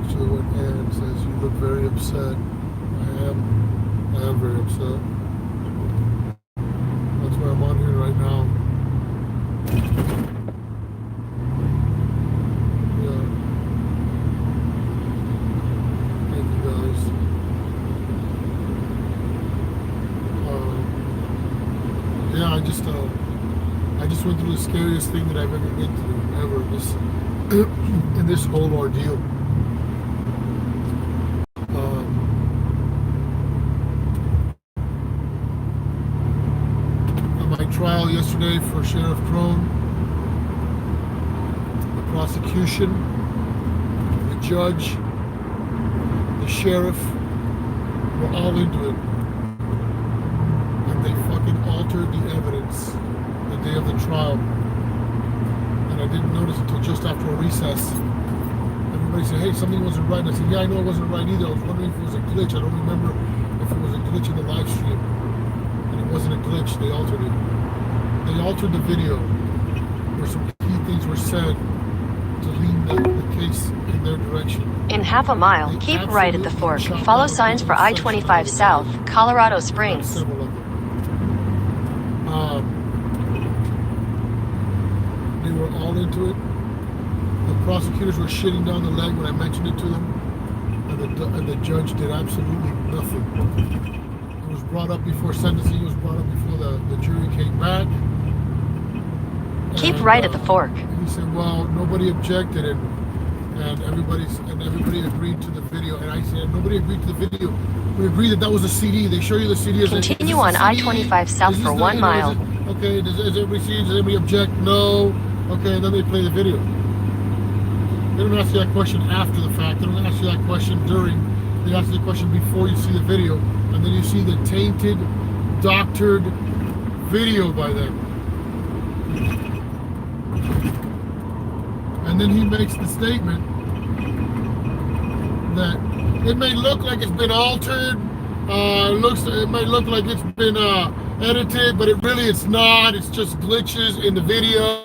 talks to her and says, "You look very upset." I am very upset. That's why I'm on here right now. Yeah. Thank you guys. Yeah, I just went through the scariest thing that I've ever been through, ever. This in this whole ordeal. My trial yesterday for Sheriff Crone, the prosecution, the judge, the sheriff were all into it. And they fucking altered the evidence the day of the trial. And I didn't notice until just after a recess. Everybody said, "Hey, something wasn't right." And I said, "Yeah, I know it wasn't right either. I was wondering if it was a glitch. I don't remember if it was a glitch in the live stream." And it wasn't a glitch, they altered it. They altered the video where some key things were said to lean the case in their direction. In half a mile, keep right at the fork. Follow signs for I-25 South, Colorado Springs. Several of them. They were all into it. The prosecutors were shitting down the leg when I mentioned it to them, and the judge did absolutely nothing. It was brought up before sentencing. It was brought up before the jury came back. Keep right at the fork. He said, "Well, nobody objected, and everybody agreed to the video." And I said, "Nobody agreed to the video. We agreed that was a CD. They show you the CD." Continue on I-25 South for 1 mile. Okay, does everybody see? Does anybody object? No. Okay, and then they play the video. They don't ask you that question after the fact. They don't ask you that question during. They ask you the question before you see the video, and then you see the tainted, doctored video by them. And then he makes the statement that it may look like it's been altered, it may look like it's been edited, but it's not. It's just glitches in the video.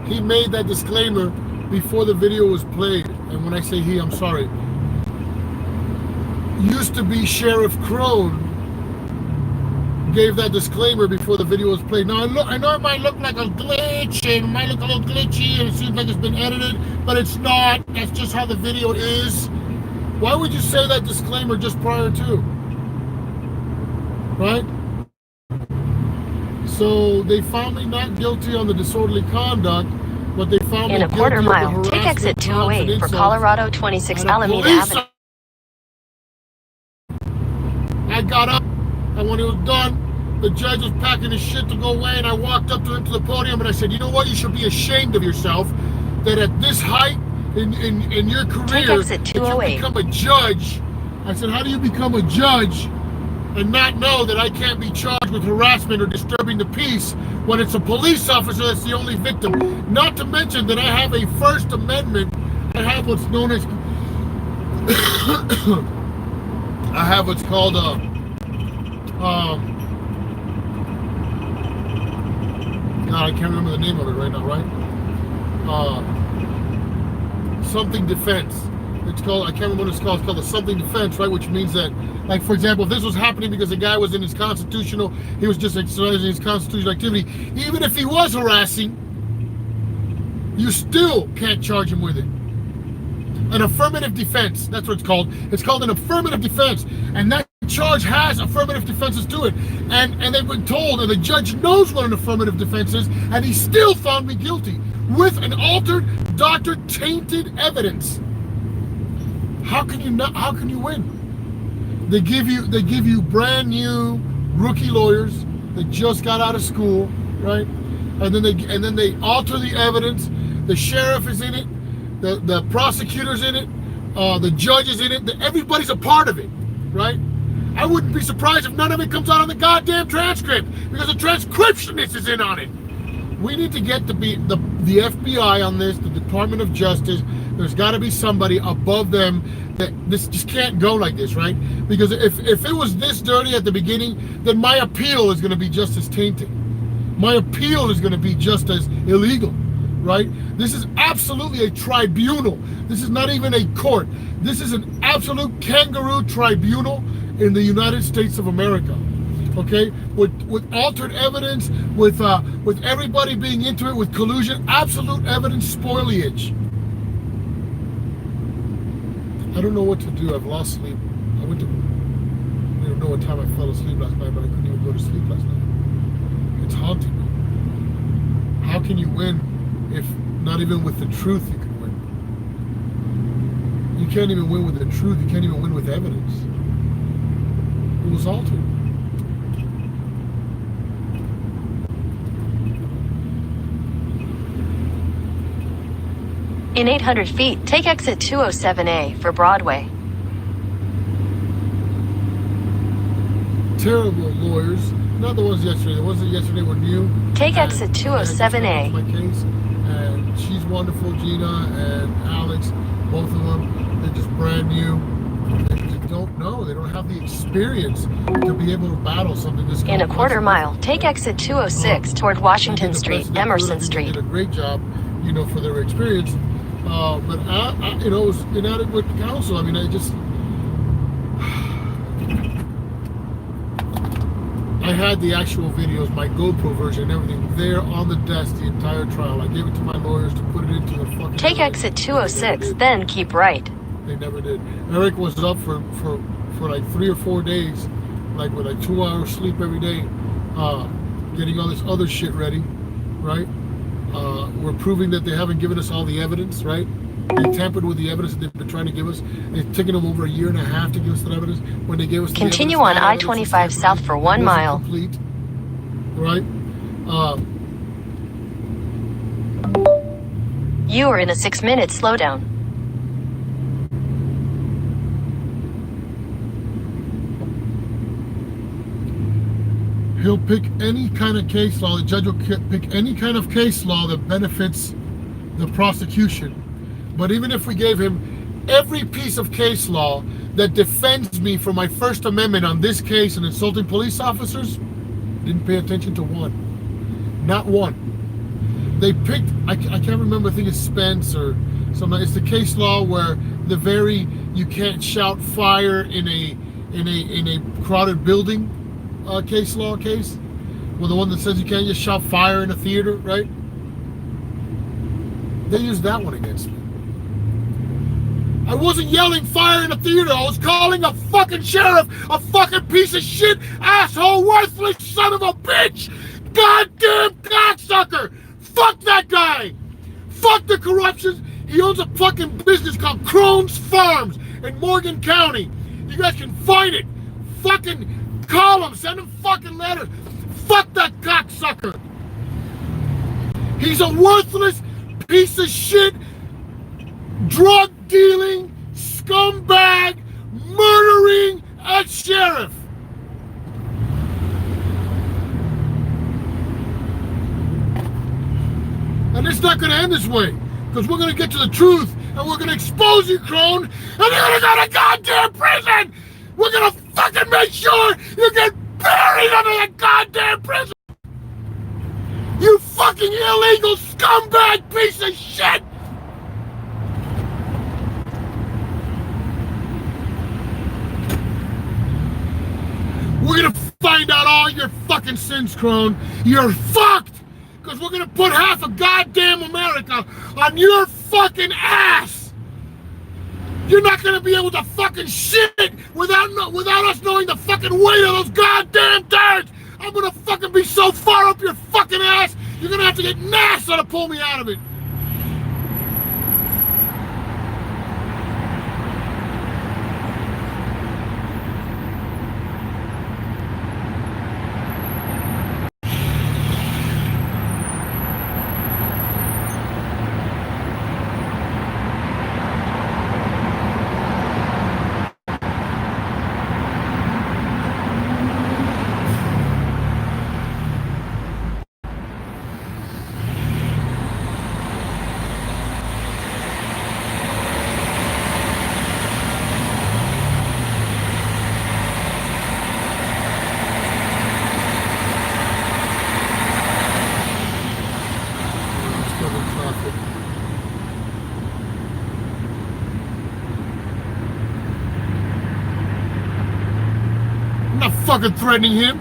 He made that disclaimer before the video was played. And when I say he, I'm sorry. Used to be Sheriff Crone gave that disclaimer before the video was played. Now I know it might look like a glitch, and it might look a little glitchy, and it seems like it's been edited, but it's not. That's just how the video is. Why would you say that disclaimer just prior to? Right? So they found me not guilty on the disorderly conduct, but they found me in a guilty quarter of the mile, take exit 208 for Colorado 26 Alameda Avenue. I got up, and when it was done, the judge was packing his shit to go away, and I walked up to him to the podium, and I said, "You know what? You should be ashamed of yourself that at this height in your career, that you become a judge." I said, "How do you become a judge and not know that I can't be charged with harassment or disturbing the peace when it's a police officer that's the only victim? Not to mention that I have a First Amendment. I have what's known as I have what's called God, I can't remember the name of it right now, right? Something defense. It's called, I can't remember what it's called. It's called the something defense, right? Which means that, like, for example, if this was happening because the guy was in his constitutional, he was just exercising his constitutional activity, even if he was harassing, you still can't charge him with it. An affirmative defense, that's what it's called. It's called an affirmative defense. And that charge has affirmative defenses to it. And they've been told, and the judge knows what an affirmative defense is, and he still found me guilty with an altered, doctored, tainted evidence. How can you win? They give you brand new rookie lawyers that just got out of school, right? And then they alter the evidence. The sheriff is in it. The prosecutor's in it, the judge is in it, everybody's a part of it, right? I wouldn't be surprised if none of it comes out on the goddamn transcript, because the transcriptionist is in on it. We need to get the FBI on this, the Department of Justice. There's got to be somebody above them. That this just can't go like this, right? Because if it was this dirty at the beginning, then my appeal is going to be just as tainted. My appeal is going to be just as illegal. right? This is absolutely a tribunal. This is not even a court. This is an absolute kangaroo tribunal in the United States of America. Okay, with altered evidence, with everybody being into it, with collusion, absolute evidence spoilage. I don't know what to do. I've lost sleep. I don't know what time I fell asleep last night, but I couldn't even go to sleep last night. It's haunting me. How can you win if not even with the truth you can win? You can't even win with the truth. You can't even win with evidence. It was altered. In 800 feet, take exit 207A for Broadway. Terrible lawyers. Not the ones yesterday. The ones that yesterday were new. Take exit 207A. My case, and she's wonderful, Gina and Alex, both of them. They're just brand new. They just don't know. They don't have the experience to be able to battle something this In a quarter mile, take exit 206 toward Washington Street, Emerson Street. They did a great job, for their experience. But it was inadequate counsel. I mean, I had the actual videos, my GoPro version and everything there on the desk the entire trial. I gave it to my lawyers to put it into the fucking... Take exit 206, then keep right. They never did. Eric was up for like 3 or 4 days, like with like 2 hours sleep every day, getting all this other shit ready, right? We're proving that they haven't given us all the evidence, right? They tampered with the evidence that they've been trying to give us. It's taken them over 1.5 years to give us that evidence. When they gave us the Continue evidence, on I-25 south for 1 mile. Complete, right? You are in a 6-minute slowdown. He'll pick any kind of case law. The judge will pick any kind of case law that benefits the prosecution. But even if we gave him every piece of case law that defends me for my First Amendment on this case and insulting police officers, didn't pay attention to one. Not one. They picked, I can't remember, I think it's Spence or something. It's the case law where you can't shout fire in a crowded building. Case. Well, the one that says you can't just shout fire in a theater, right? They used that one against me. I wasn't yelling fire in a theater. I was calling a fucking sheriff a fucking piece of shit, asshole, worthless son of a bitch, goddamn cocksucker. Fuck that guy. Fuck the corruption. He owns a fucking business called Crohn's Farms in Morgan County. You guys can find it. Fucking call him, send him fucking letters. Fuck that cocksucker. He's a worthless piece of shit, drug dealing, scumbag, murdering ex-sheriff. And it's not going to end this way, because we're going to get to the truth, and we're going to expose you, Crone, and you're going to go to goddamn prison. We're going to fucking make sure you get buried under the goddamn prison. You fucking illegal scumbag piece of shit. We're going to find out all your fucking sins, Crone. You're fucked. Because we're going to put half of goddamn America on your fucking ass. You're not going to be able to fucking shit without us knowing the fucking weight of those goddamn darts. I'm going to fucking be so far up your fucking ass, you're going to have to get NASA to pull me out of it. gospel. I'm not fucking threatening him.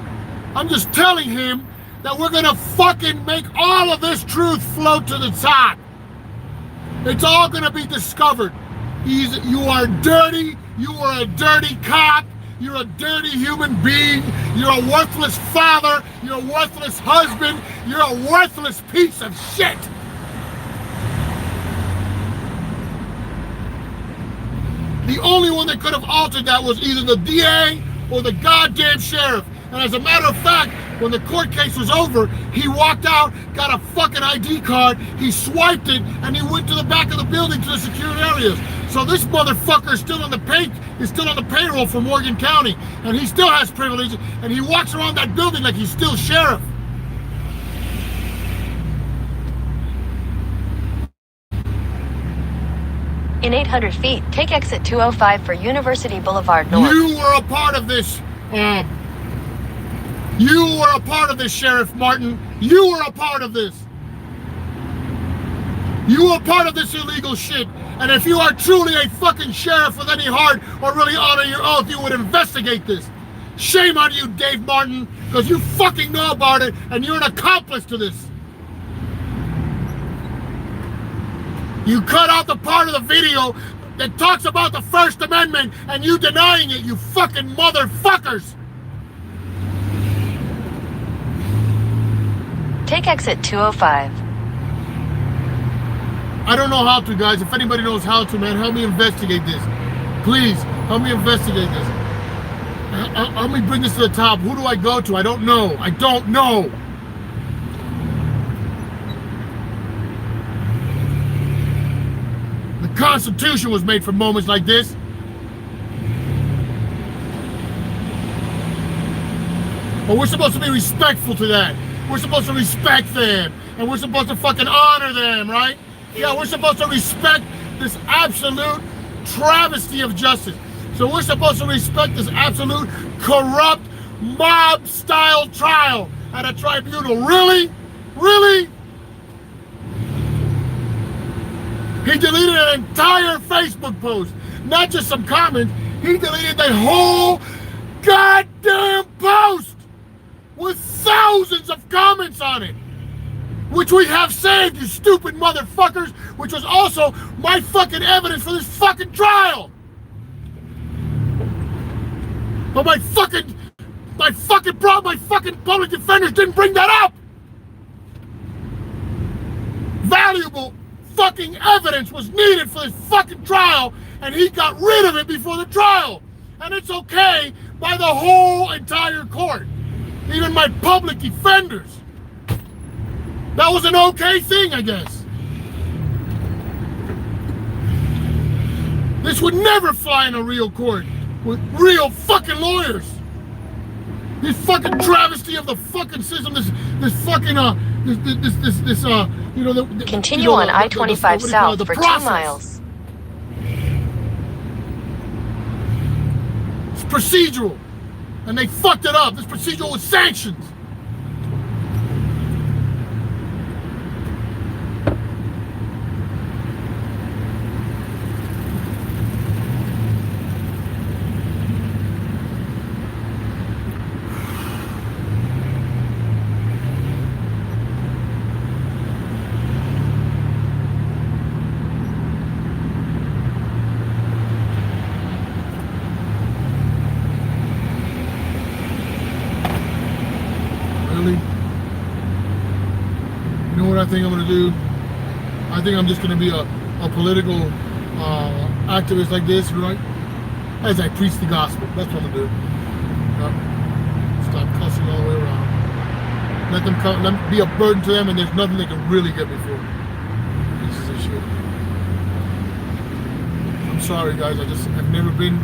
I'm just telling him that we're gonna fucking make all of this truth float to the top. It's all gonna be discovered. You are dirty. You are a dirty cop. You're a dirty human being. You're a worthless father. You're a worthless husband. You're a worthless piece of shit. The only one that could have altered that was either the DA or the goddamn sheriff. And as a matter of fact, when the court case was over, he walked out, got a fucking ID card, he swiped it, and he went to the back of the building to the secure areas. So this motherfucker is still on the payroll for Morgan County, and he still has privilege, and he walks around that building like he's still sheriff. In 800 feet, take exit 205 for University Boulevard North. You were a part of this. You were a part of this, Sheriff Martin. You were a part of this. You were part of this illegal shit. And if you are truly a fucking sheriff with any heart or really honor your oath, you would investigate this. Shame on you, Dave Martin, because you fucking know about it and you're an accomplice to this. You cut out the part of the video that talks about the First Amendment and you denying it, you fucking motherfuckers. Take exit 205. I don't know how to, guys. If anybody knows how to, man, help me investigate this. Please, help me investigate this. Help me bring this to the top. Who do I go to? I don't know. I don't know. The Constitution was made for moments like this. But we're supposed to be respectful to that. We're supposed to respect them. And we're supposed to fucking honor them, right? Yeah, we're supposed to respect this absolute travesty of justice. So we're supposed to respect this absolute corrupt mob-style trial at a tribunal. Really? Really? He deleted an entire Facebook post, not just some comments. He deleted the whole goddamn post with thousands of comments on it, which we have saved, you stupid motherfuckers, which was also my fucking evidence for this fucking trial. But my fucking public defenders didn't bring that up. Valuable fucking evidence was needed for this fucking trial, and he got rid of it before the trial. And it's okay by the whole entire court, even my public defenders. That was an okay thing, I guess. This would never fly in a real court with real fucking lawyers. This fucking travesty of the fucking system, this fucking Continue on I-25 south for 2 miles. It's procedural, and they fucked it up. This procedural was sanctioned. I think I'm going to do. I think I'm just going to be a political activist like this, right? As I preach the gospel. That's what I'm going to do. Stop cussing all the way around. Let them come, let me be a burden to them, and there's nothing they can really get me for. Pieces of shit. I'm sorry, guys. I've never been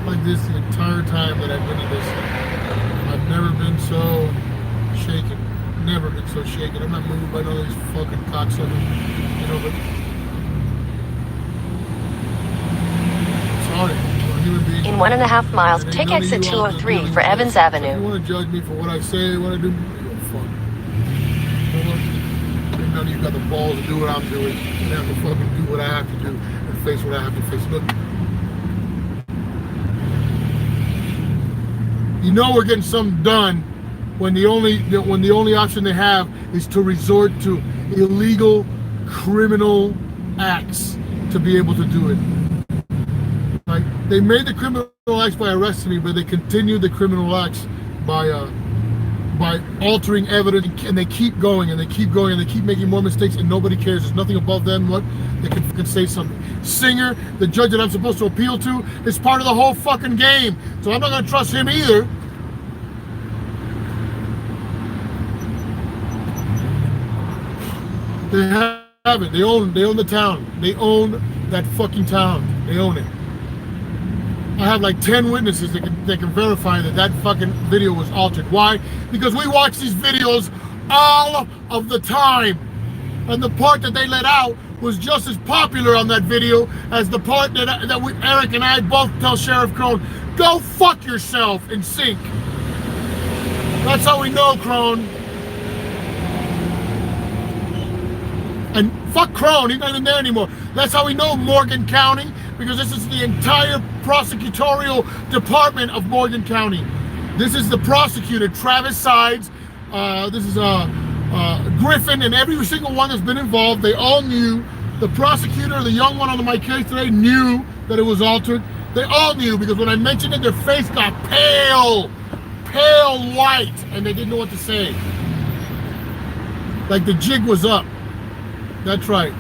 like this the entire time that I've been in this. I've never been so shaken. Never been so shaken. I'm not moved by none of these fucking cocksuckers. You know, but sorry. I'm a human being. In 1.5 miles, take exit 203 for Evans Avenue. If you want to judge me for what I say, what I do, you're fun. You know what? None of you got the balls to do what I'm doing and have to fucking do what I have to do and face what I have to face. Look, you know we're getting something done when the only option they have is to resort to illegal criminal acts to be able to do it. Right? They made the criminal acts by arresting me, but they continued the criminal acts by altering evidence, and they keep going and they keep going and they keep making more mistakes, and nobody cares. There's nothing above them. What they can say something. Singer, the judge that I'm supposed to appeal to, is part of the whole fucking game. So I'm not going to trust him either. They have it. They own the town. They own that fucking town. They own it. I have like 10 witnesses that can verify that fucking video was altered. Why? Because we watch these videos all of the time. And the part that they let out was just as popular on that video as the part that Eric and I both tell Sheriff Crone, go fuck yourself and sink. That's how we know, Crone. And fuck Crone, he's not even there anymore. That's how we know Morgan County, because this is the entire prosecutorial department of Morgan County. This is the prosecutor, Travis Sides. This is Griffin, and every single one that's been involved. They all knew. The prosecutor, the young one on my case today, knew that it was altered. They all knew, because when I mentioned it, their face got pale white, and they didn't know what to say. Like the jig was up. That's right.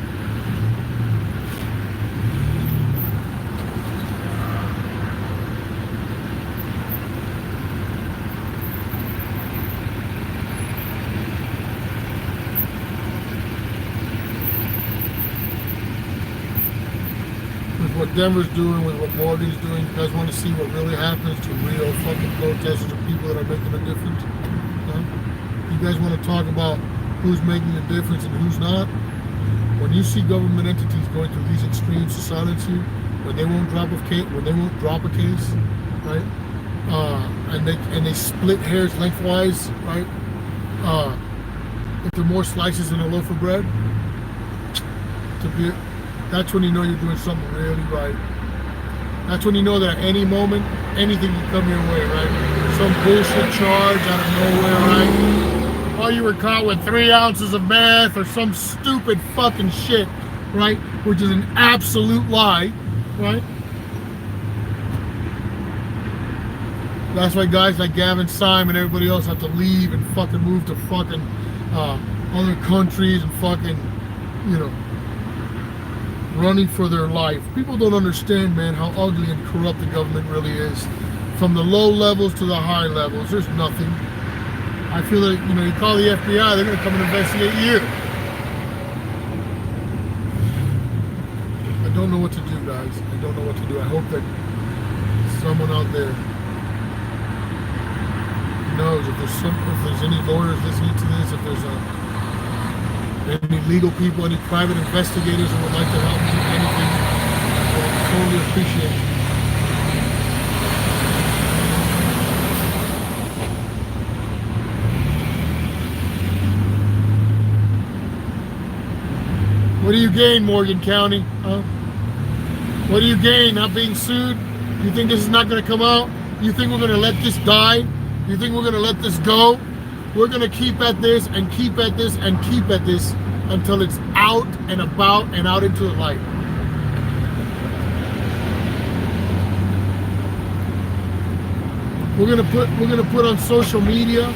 With what Denver's doing, with what Morgan's doing, you guys want to see what really happens to real fucking protesters or people that are making a difference? Huh? You guys want to talk about who's making a difference and who's not? When you see government entities going through these extremes to silence you, when they won't drop a case, right? And they split hairs lengthwise, right? If there are more slices in a loaf of bread, that's when you know you're doing something really right. That's when you know that at any moment, anything can come your way, right? Some bullshit charge out of nowhere, right? Oh, you were caught with 3 ounces of meth or some stupid fucking shit, right? Which is an absolute lie, right? That's why guys like Gavin Syme and everybody else have to leave and fucking move to fucking other countries and fucking, you know, running for their life. People don't understand, man, how ugly and corrupt the government really is. From the low levels to the high levels, there's nothing. I feel like, you know, you call the FBI, they're going to come and investigate you. I don't know what to do, guys. I don't know what to do. I hope that someone out there knows if there's any lawyers listening to this, if there's any legal people, any private investigators who would like to help me, anything, I would totally appreciate it. What do you gain, Morgan County? Huh? What do you gain not being sued? You think this is not going to come out? You think we're going to let this die? You think we're going to let this go? We're going to keep at this and keep at this and keep at this until it's out and about and out into the light. We're gonna put on social media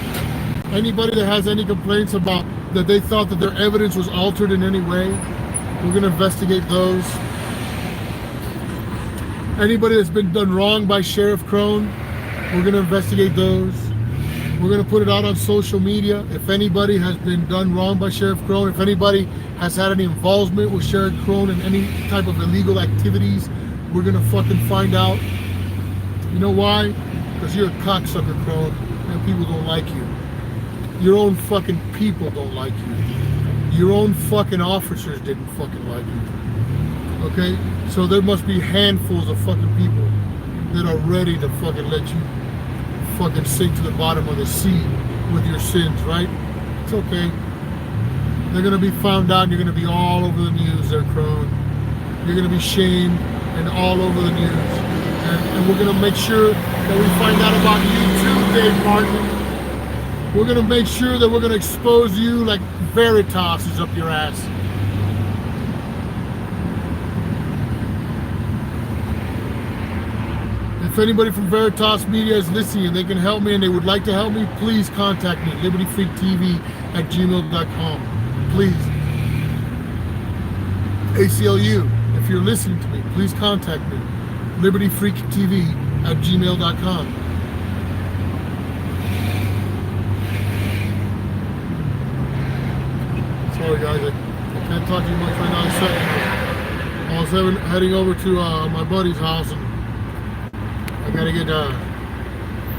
anybody that has any complaints about that they thought that their evidence was altered in any way. We're going to investigate those. Anybody that's been done wrong by Sheriff Crone, we're going to investigate those. We're going to put it out on social media. If anybody has been done wrong by Sheriff Crone, if anybody has had any involvement with Sheriff Crone in any type of illegal activities, we're going to fucking find out. You know why? Because you're a cocksucker, Crone, and people don't like you. Your own fucking people don't like you. Your own fucking officers didn't fucking like you. Okay? So there must be handfuls of fucking people that are ready to fucking let you fucking sink to the bottom of the sea with your sins, right? It's okay. They're going to be found out and you're going to be all over the news there, Crone. You're going to be shamed and all over the news. And we're going to make sure that we find out about you too, Dave Martin. We're going to make sure that we're going to expose you like Veritas is up your ass. If anybody from Veritas Media is listening and they can help me and they would like to help me, please contact me, libertyfreaktv@gmail.com. Please. ACLU, if you're listening to me, please contact me, libertyfreaktv@gmail.com. Sorry guys, I can't talk to you much right now. I was heading over to my buddy's house and I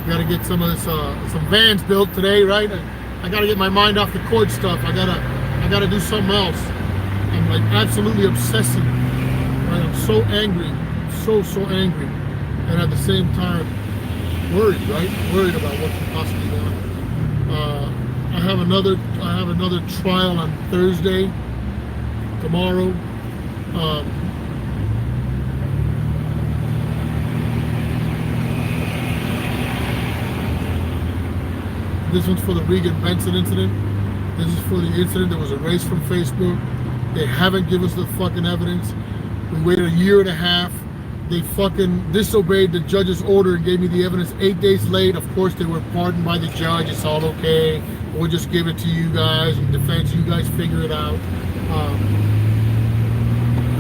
gotta get some of this some vans built today, right? I gotta get my mind off the cord stuff. I gotta do something else. I'm like absolutely obsessing. Right? I'm so angry, so angry, and at the same time worried, right? Worried about what can possibly happen. I have another trial on Thursday, tomorrow. This one's for the Regan Benson incident. This is for the incident that was erased from Facebook. They haven't given us the fucking evidence. We waited a year and a half. They fucking disobeyed the judge's order and gave me the evidence 8 days late. Of course, they were pardoned by the judge. It's all okay. We'll just give it to you guys in defense. You guys figure it out.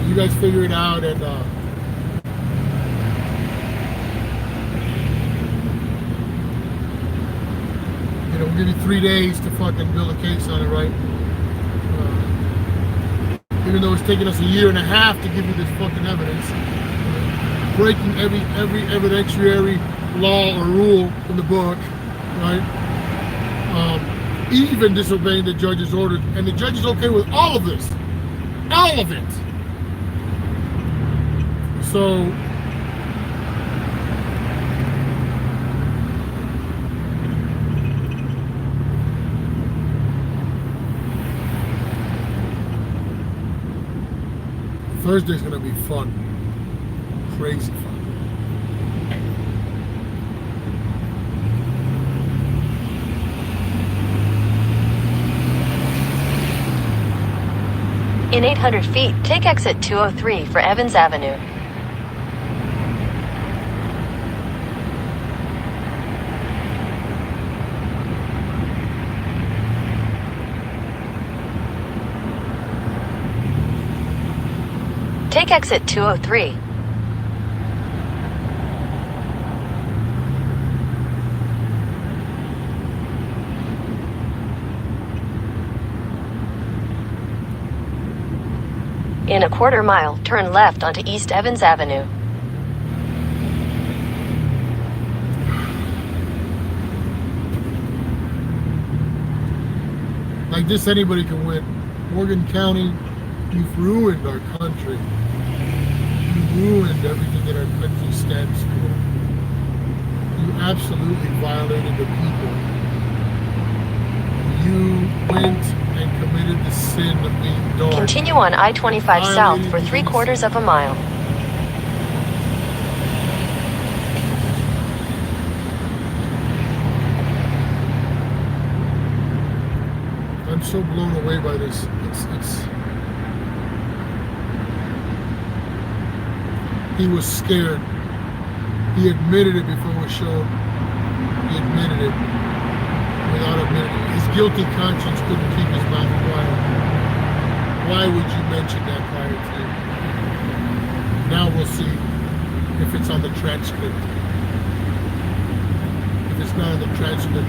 You guys figure it out and we'll give you 3 days to fucking build a case on it, right? Even though it's taken us a year and a half to give you this fucking evidence, breaking every evidentiary law or rule in the book, right? Even disobeying the judge's order, and the judge is okay with all of this, all of it. So. Thursday's gonna be fun, crazy fun. In 800 feet, take exit 203 for Evans Avenue. Take exit 203. In a quarter mile, turn left onto East Evans Avenue. Like this, anybody can win. Morgan County, you've ruined our country. Ruined everything that our country stands for. You absolutely violated the people. You went and committed the sin of being dark. Continue on I-25 south for 3/4 of a mile. I'm so blown away by this. It's He was scared. He admitted it before it was shown. He admitted it without admitting it. His guilty conscience couldn't keep his mouth quiet. Why would you mention that prior to? Now we'll see if it's on the transcript. If it's not on the transcript,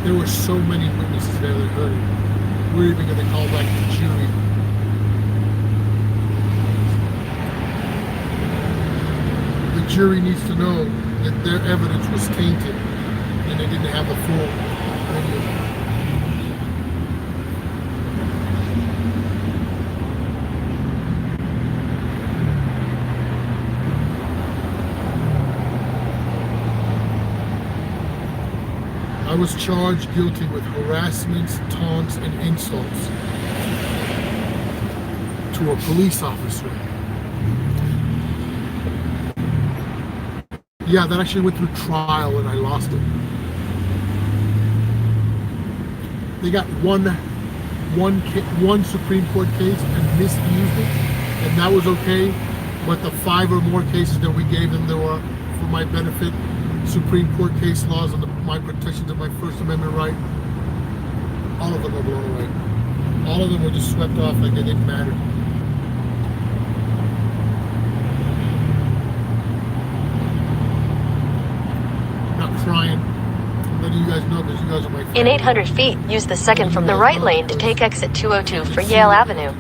there were so many witnesses there that heard it. We're even going to call back the jury. The jury needs to know that their evidence was tainted and they didn't have a full video. I was charged guilty with harassments, taunts, and insults to a police officer. Yeah, that actually went through trial and I lost it. They got one Supreme Court case and misused it, and that was okay. But the 5 or more cases that we gave them, there were for my benefit, Supreme Court case laws on my protections of my First Amendment right. All of them were blown away. All of them were just swept off like they didn't matter. Not crying. I'm letting you guys know because you guys are my family. In 800 feet, use the second from the right lane to take exit 202 for Yale Avenue.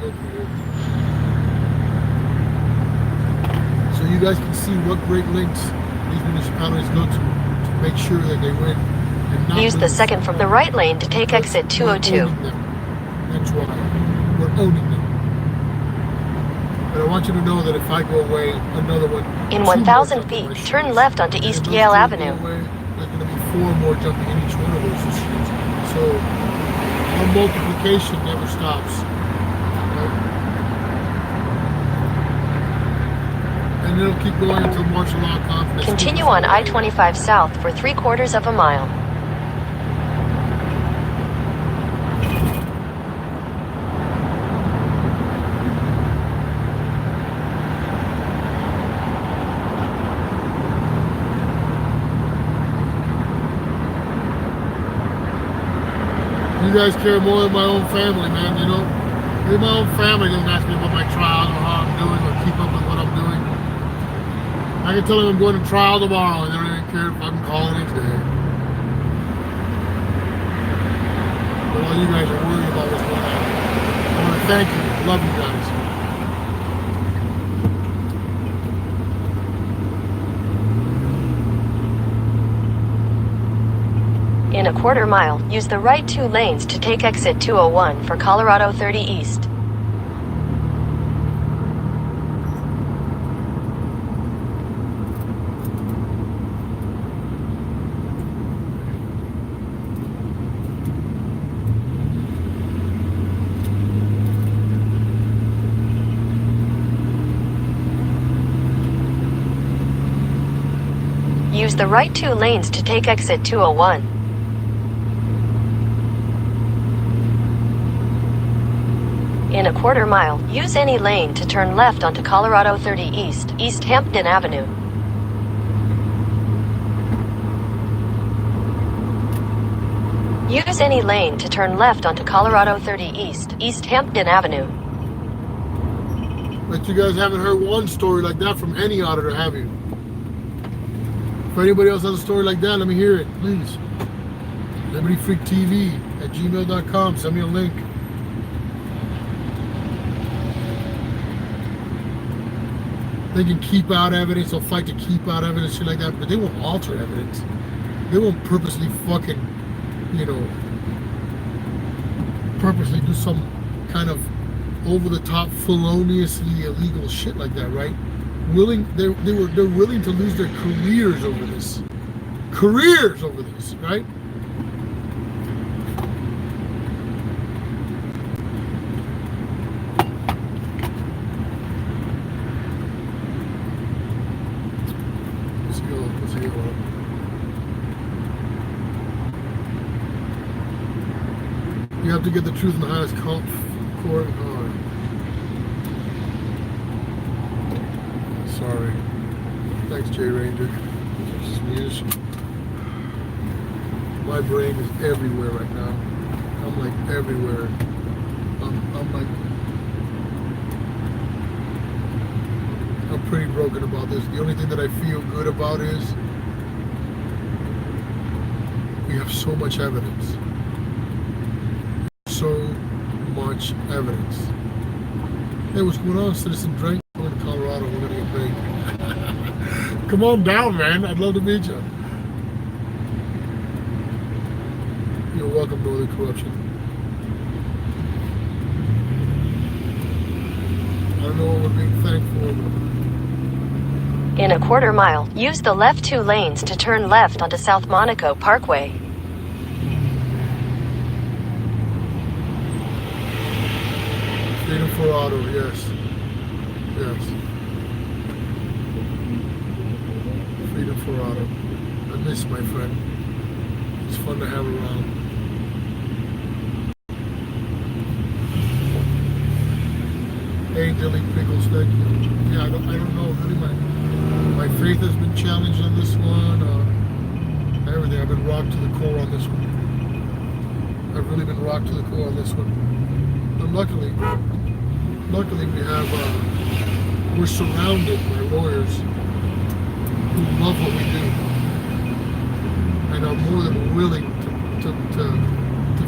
So you guys can see what great lengths these municipalities go to make sure that they win. And not Use the lose. second from the right lane to take exit 202. We're owning them. That's why. We're owning them. But I want you to know that if I go away, another one. In 2 more 1,000 jump on my feet, turn streets. left onto And East if those Yale 2 go Avenue. away, there's going to be 4 more jumping in each one of those streets. So our multiplication never stops. Right? And it'll keep going until martial law confidence. Continue on I-25 south for 3/4 of a mile. You guys care more than my own family, man, you know? If my own family doesn't ask me about my trials or how I'm doing or keep up with what I'm doing. I can tell them I'm going to trial tomorrow and they don't even care if I can call the next day. But all you guys are worried about what's going on. I want to thank you. I love you guys. In a 1/4 mile, use the right 2 lanes to take exit 201 for Colorado 30 East. Use the right 2 lanes to take exit 201. In a 1/4 mile, use any lane to turn left onto Colorado 30 East, East Hampton Avenue. Use any lane to turn left onto Colorado 30 East, East Hampton Avenue. But you guys haven't heard one story like that from any auditor, have you? If anybody else has a story like that, let me hear it, please. LibertyFreakTV@gmail.com. Send me a link. They can keep out evidence, they'll fight to keep out evidence, shit like that, but they won't alter evidence. They won't purposely fucking, purposely do some kind of over-the-top, feloniously illegal shit like that, right? They're willing to lose their careers over this. Careers over this, right? Let's see. You have to get the truth in the highest court. Sorry. Thanks, J Ranger. News. My brain is everywhere right now. I'm like everywhere. I'm pretty broken about this. The only thing that I feel good about is we have so much evidence. So much evidence. Hey, what's going on, Citizen Drake? I'm in Colorado. We're gonna get paid. Come on down, man. I'd love to meet you. You're welcome, Northern Corruption. I don't know what we're being thankful for. In a 1/4 mile, use the left 2 lanes to turn left onto South Monaco Parkway. Freedom for Auto, yes. Yes. Freedom for Auto. I miss my friend. It's fun to have around. Hey, Dilly Pickles, thank you. Yeah, I don't know. Really, my faith has been challenged on this one. Everything. I've been rocked to the core on this one. I've really been rocked to the core on this one. But luckily we have, we're surrounded by lawyers who love what we do and are more than willing to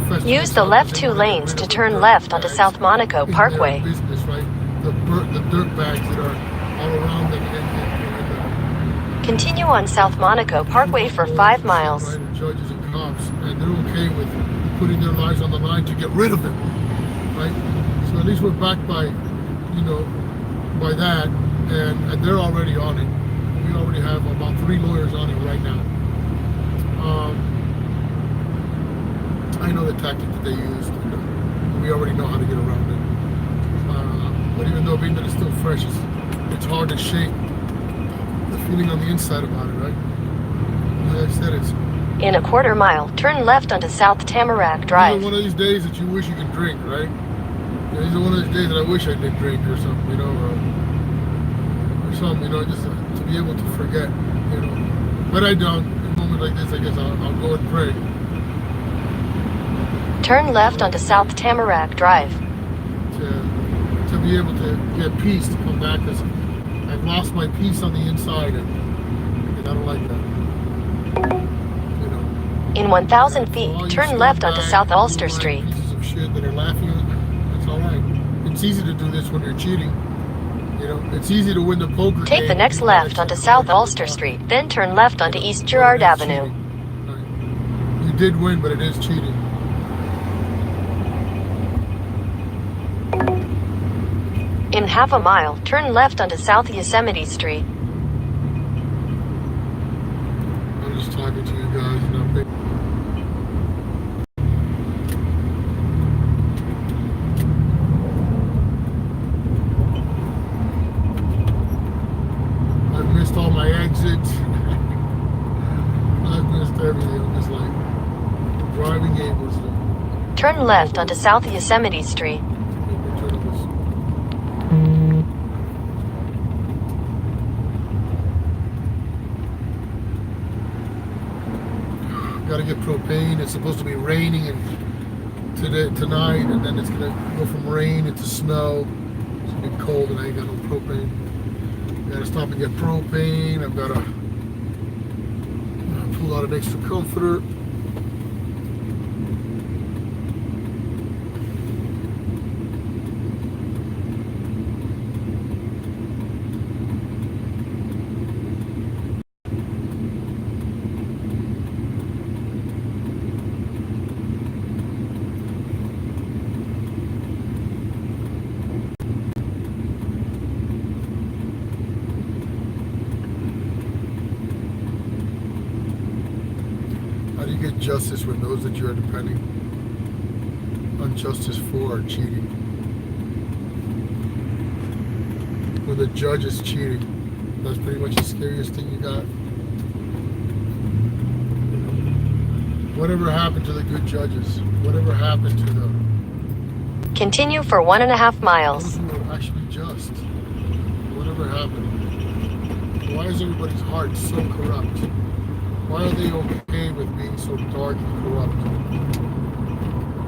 fess. Use the left 2 lanes to turn left onto South Monaco Parkway. Business, right? The dirt bags that are all around them. Continue on South Monaco Parkway for 5 miles. Right, and judges and cops, and they're okay with putting their lives on the line to get rid of them, right? So at least we're backed by, by that, and they're already on it. We already have about 3 lawyers on it right now. I know the tactic that they use. We already know how to get around it. But even though being that it's still fresh, it's hard to shake the feeling on the inside about it, right? Like I said, it's In a quarter mile, turn left onto South Tamarack these Drive. are one of these days that you wish you could drink, right? These are one of those days that I wish I did drink or something, or something, just to be able to forget, But I don't. In a moment like this, I guess I'll go and pray. Turn left onto South Tamarack Drive. To be able to get peace to come back, because I've lost my peace on the inside, and I don't like that. In 1,000 feet, All you turn left onto scumbags, South Ulster lying Street. Pieces of shit that are laughing at you, it's all right. It's easy to do this when you're cheating. It's easy to win the poker Take game. the next left onto South Ulster Street, then turn left onto East Gerard Avenue. Right. You did win, but it is cheating. In half a mile, turn left onto South Yosemite Street. I'm just talking to you guys, and I'm thinking. I've missed all my exits. I've missed everything. I'm just like driving aimlessly. Turn left onto South Yosemite Street. Got to get propane. It's supposed to be raining tonight, and then it's gonna go from rain into snow. It's gonna be cold, and I ain't got no propane. Gotta stop and get propane. I've gotta pull out an extra comforter. How do you get justice when those that you are depending on justice for are cheating? When the judge is cheating, that's pretty much the scariest thing you got. Whatever happened to the good judges? Whatever happened to them? Continue for 1.5 miles. Those who are actually just. Whatever happened? Why is everybody's heart so corrupt? Why are they okay with being so dark and corrupt?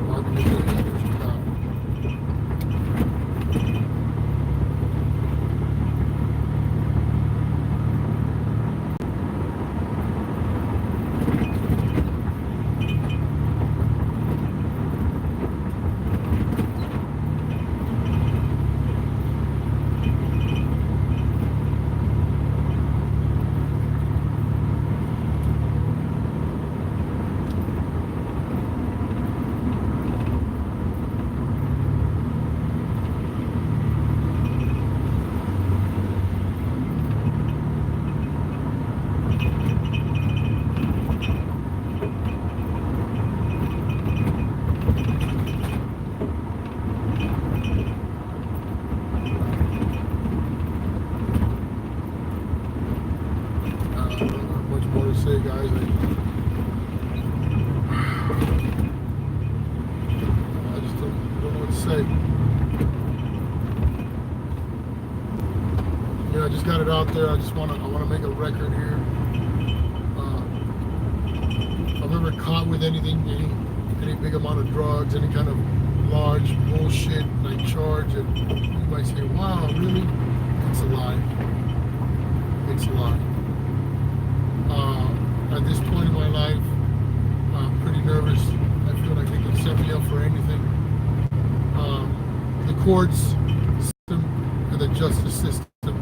Why? Because they're haters of God. to say, guys. I just don't know what to say. Yeah, I just got it out there. I want to make a record here. If I'm ever caught with anything, any big amount of drugs, any kind of large bullshit like charge, and you might say, "Wow, really?" It's a lie. It's a lie. At this point in my life, I'm pretty nervous. I feel like they can set me up for anything. The courts system and the justice system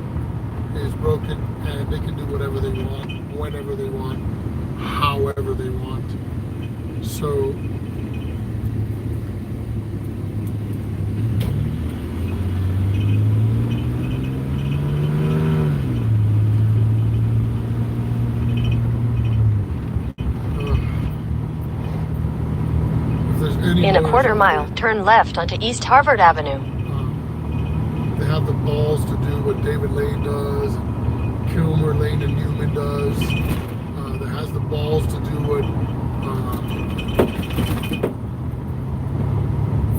is broken, and they can do whatever they want, whenever they want, however they want. So In a quarter mile, turn left onto East Harvard Avenue. They have the balls to do what David Lane does, and Kilmer, Lane, and Newman does. That has the balls to do what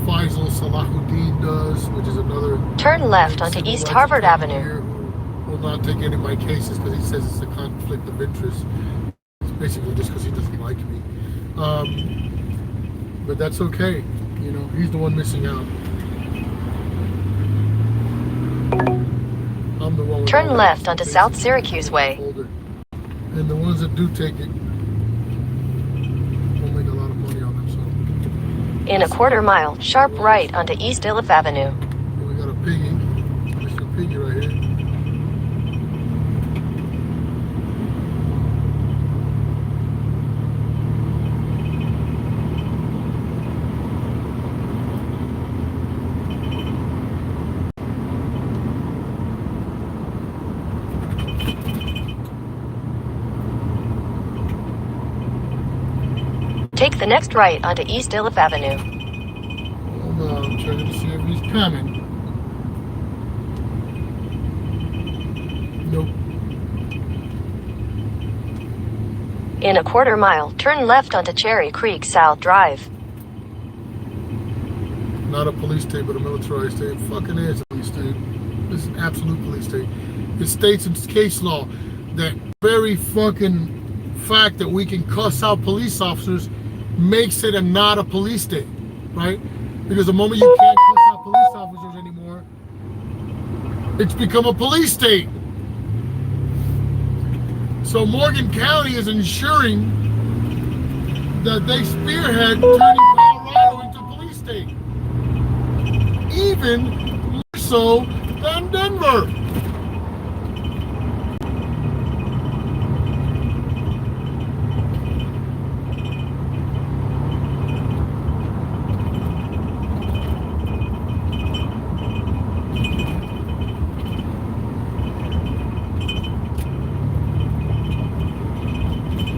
Faisal Salahuddin does, which is another. Turn left onto East Harvard Avenue. Who will not take any of my cases because he says it's a conflict of interest. It's basically just because he doesn't like me. But that's okay. You know, he's the one missing out. I'm the one. Turn left onto South Syracuse Way. And the ones that do take it will make a lot of money on them. So. In a quarter mile, sharp right onto East Iliff Avenue. We got a piggy. Mr. Piggy right here. Take the next right onto East Iliff Avenue. Hold on, I'm trying to see if he's coming. Nope. In a quarter mile, turn left onto Cherry Creek South Drive. Not a police state, but a militarized state. Fucking is a police state. This is an absolute police state. It states in case law that very fucking fact that we can cuss out police officers makes it not a police state, right? Because the moment you can't cuss out police officers anymore, it's become a police state. So Morgan County is ensuring that they spearhead turning Colorado into a police state, even more so than Denver.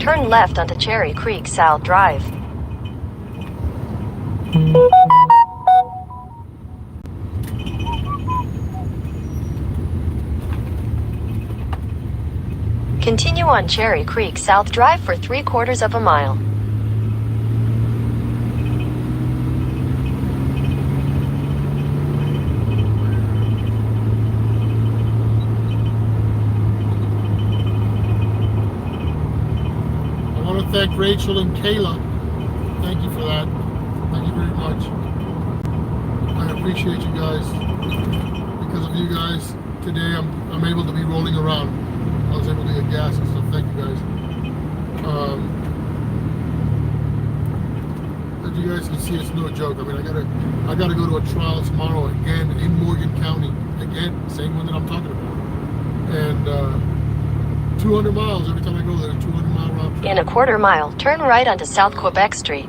Turn left onto Cherry Creek South Drive. Continue on Cherry Creek South Drive for 3/4 of a mile. I want to thank Rachel and Kayla. Thank you for that. Thank you very much. I appreciate you guys. Because of you guys, today I'm able to be rolling around. I was able to get gas and stuff. Thank you guys. As you guys can see, it's no joke. I mean, I gotta go to a trial tomorrow again in Morgan County. Again, same one that I'm talking about. And 200 miles every time I go there. 200-mile round trip. In a quarter mile, turn right onto South Quebec Street.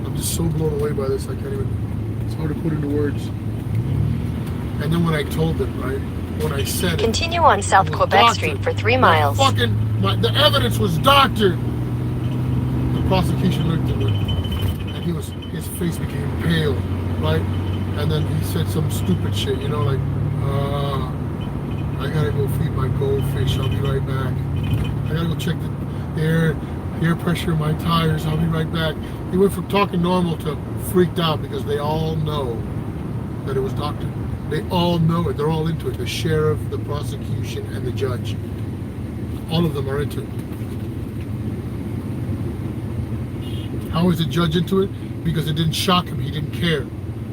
I'm just so blown away by this. I can't even. It's hard to put into words. And then when I told them, right, when I said it, Continue on South it was Quebec doctored. Street for 3 miles. The evidence was doctored. The prosecution looked at him, and his face became pale, right? And then he said some stupid shit, you know, like, I gotta go feed my goldfish. I'll be right back. I gotta go check the air pressure in my tires. I'll be right back. He went from talking normal to freaked out because they all know that it was doctored. They all know it. They're all into it. The sheriff, the prosecution, and the judge. All of them are into it. How is the judge into it? Because it didn't shock him. He didn't care,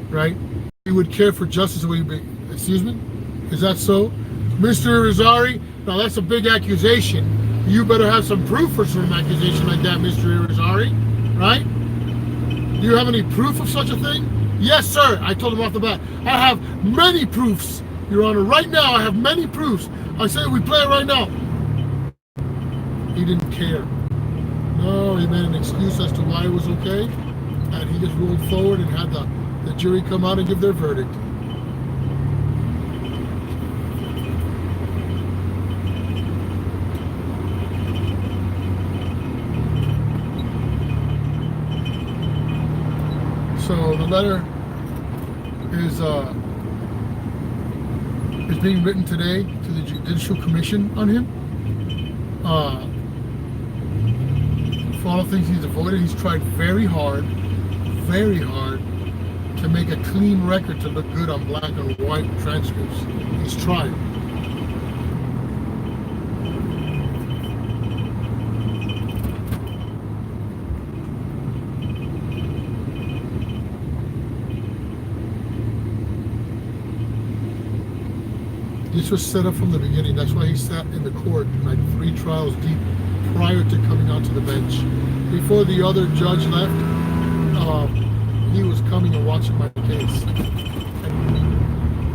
right? He would care for justice. Excuse me? Is that so? Mr. Irizarry, now that's a big accusation. You better have some proof for some accusation like that, Mr. Irizarry, right? Do you have any proof of such a thing? Yes, sir. I told him off the bat. I have many proofs, Your Honor. Right now, I have many proofs. I say we play it right now. He didn't care. No, he made an excuse as to why it was okay, and he just rolled forward and had the jury come out and give their verdict. So the letter is being written today to the Judicial Commission on him. For all the things he's avoided, he's tried very hard to make a clean record to look good on black and white transcripts. He's tried. This was set up from the beginning. That's why he sat in the court like 3 trials deep prior to coming onto the bench. Before the other judge left, he was coming and watching my case.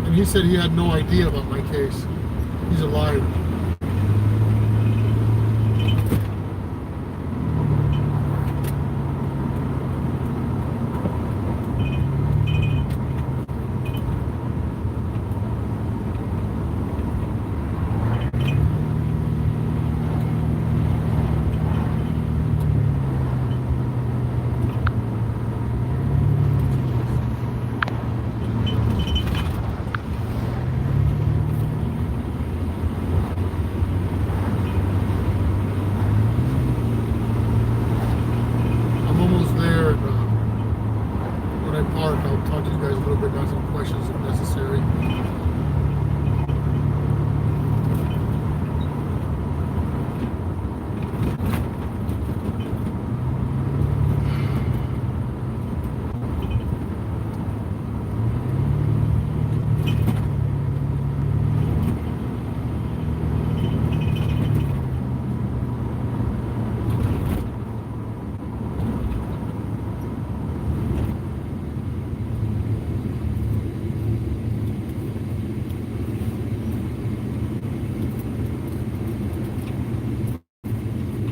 And he said he had no idea about my case. He's a liar. I'll talk to you guys a little bit about some questions if necessary.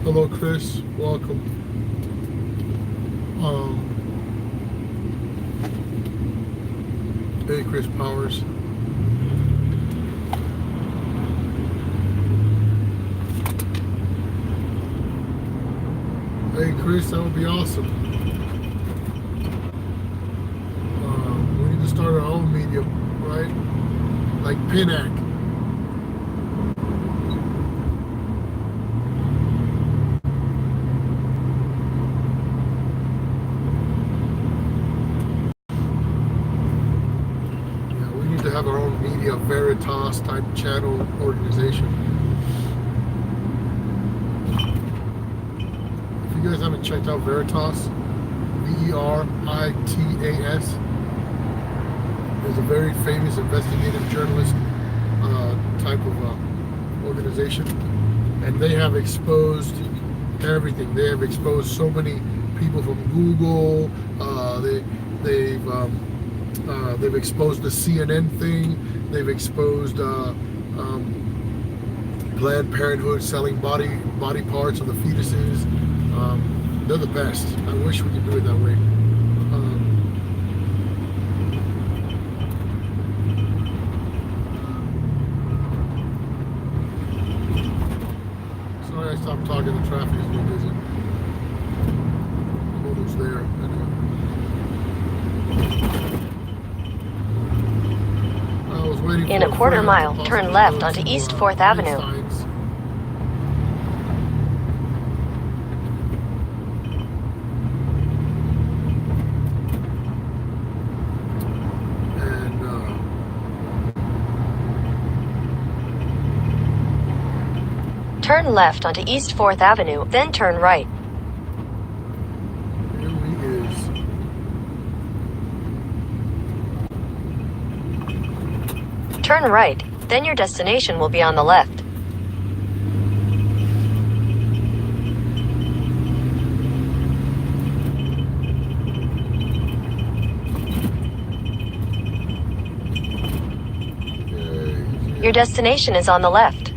Hello, Chris. Welcome. Hey, Chris Powers. Hey, Chris, that would be awesome. We need to start our own medium, right? Like Pinac. Have our own media Veritas type channel organization. If you guys haven't checked out Veritas, Veritas is a very famous investigative journalist type of organization, and they have exposed everything. They have exposed so many people from Google. They've exposed the CNN thing. They've exposed Planned Parenthood selling body parts of the fetuses. They're the best. I wish we could do it that way. In a quarter mile, turn left onto East 4th Avenue. Turn left onto East 4th Avenue, then turn right. Here he is. Turn right, then your destination will be on the left. Your destination is on the left.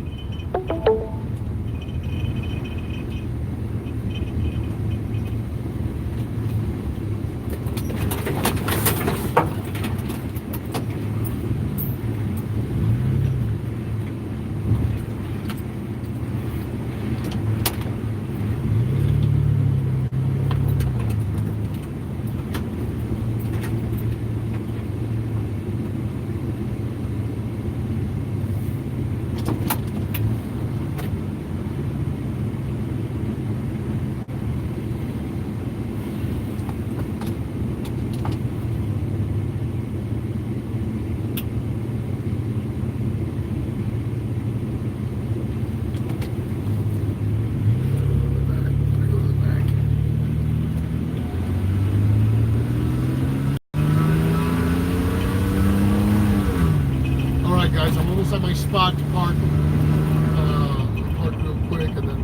Guys, I'm almost at my spot to park. Park real quick and then.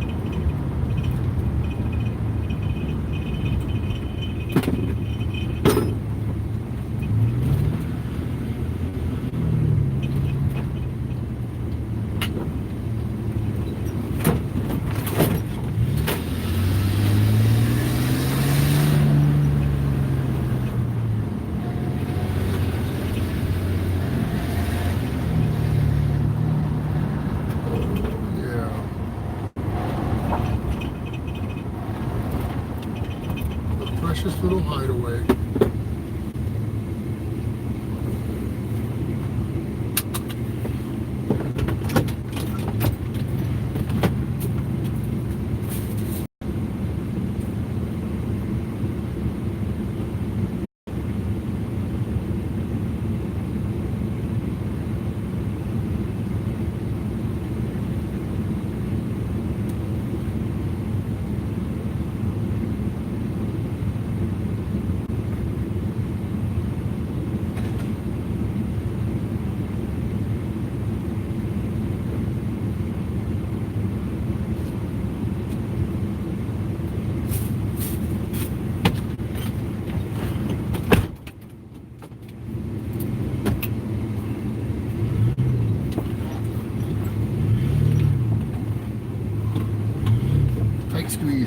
Precious little hideaway.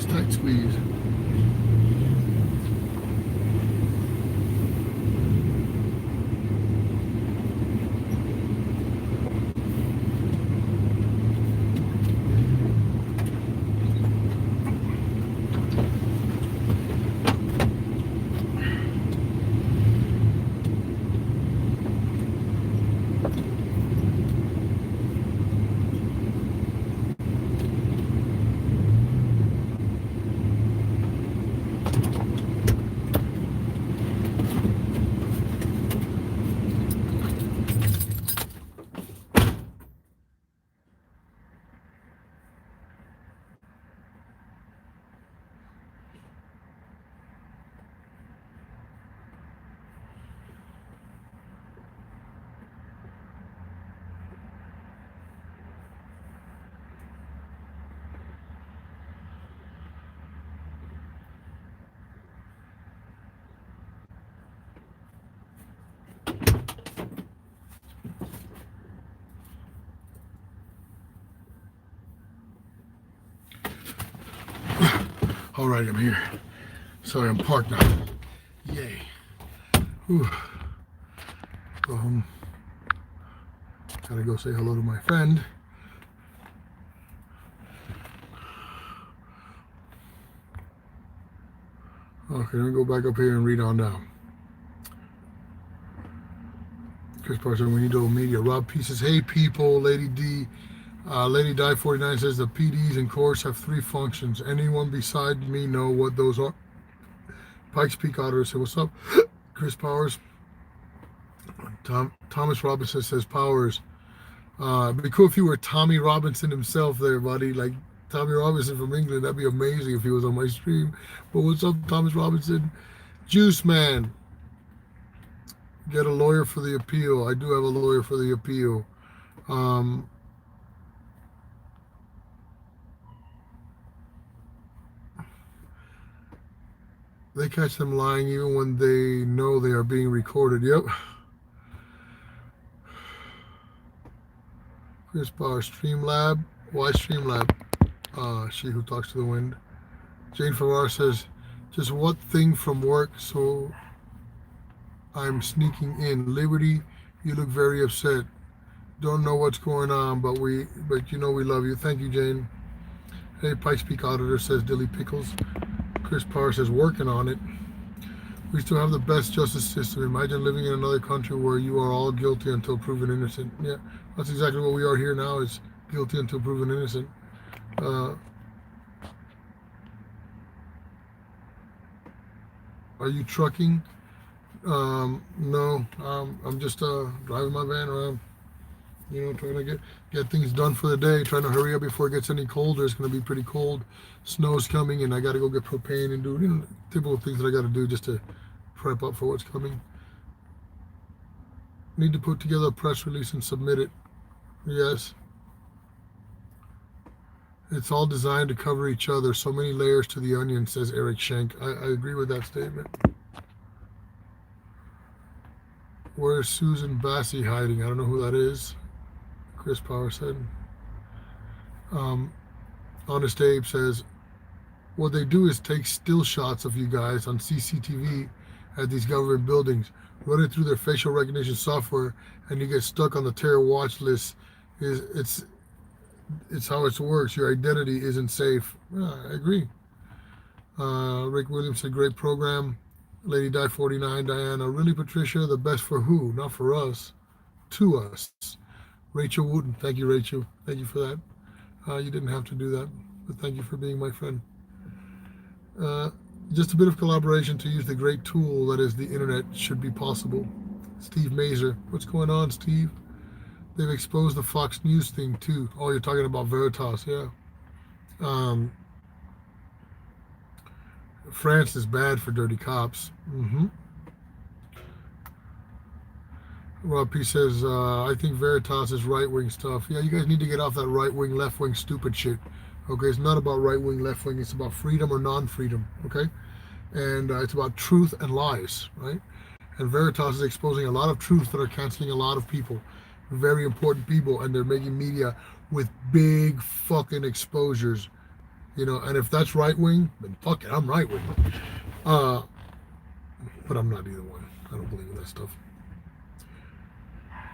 Tight squeeze. All right, I'm here. Sorry, I'm parked now. Yay. Whew. Go home. Gotta go say hello to my friend. Okay, let me go back up here and read on down. Chris Parson, we need old media. Rob P says, hey people, Lady D. Lady Di 49 says the PDs in course have 3 functions. Anyone beside me know what those are? Pikes Peak Auditor said, what's up? Chris Powers. Thomas Robinson says, Powers. It'd be cool if you were Tommy Robinson himself there, buddy. Like Tommy Robinson from England. That'd be amazing if he was on my stream. But what's up, Thomas Robinson? Juice Man. Get a lawyer for the appeal. I do have a lawyer for the appeal. They catch them lying even when they know they are being recorded. Yep. Chris Bauer, Streamlab. Why Streamlab? She who talks to the wind. Jane Farrar says, just what thing from work, so I'm sneaking in. Liberty, you look very upset. Don't know what's going on, but you know we love you. Thank you, Jane. Hey, Pikes Peak Auditor says Dilly Pickles. Chris Parr says working on it. We still have the best justice system. Imagine living in another country where you are all guilty until proven innocent. Yeah, that's exactly what we are here now, is guilty until proven innocent. Are you trucking? No, I'm just driving my van around, trying to get things done for the day, trying to hurry up before it gets any colder. It's going to be pretty cold. Snow's coming, and I got to go get propane and do typical things that I got to do just to prep up for what's coming. Need to put together a press release and submit it. Yes. It's all designed to cover each other. So many layers to the onion, says Eric Schenk. I agree with that statement. Where's Susan Bassey hiding? I don't know who that is. Chris Power said. Honest Abe says, what they do is take still shots of you guys on CCTV at these government buildings, run it through their facial recognition software, and you get stuck on the terror watch list. It's how it works. Your identity isn't safe. Yeah, I agree. Rick Williams said, great program. Lady Di 49, Diana, really, Patricia, the best for who? Not for us, to us. Rachel Wooten, thank you, Rachel. Thank you for that. You didn't have to do that, but thank you for being my friend. Just a bit of collaboration to use the great tool that is the internet should be possible. Steve Mazer, what's going on, Steve? They've exposed the Fox News thing too. Oh, you're talking about Veritas, yeah. France is bad for dirty cops. Rob P says, I think Veritas is right-wing stuff. Yeah, you guys need to get off that right-wing, left-wing stupid shit. Okay, it's not about right-wing, left-wing. It's about freedom or non-freedom, okay? And it's about truth and lies, right? And Veritas is exposing a lot of truths that are canceling a lot of people, very important people, and they're making media with big fucking exposures, and if that's right-wing, then fuck it, I'm right-wing. But I'm not either one. I don't believe in that stuff.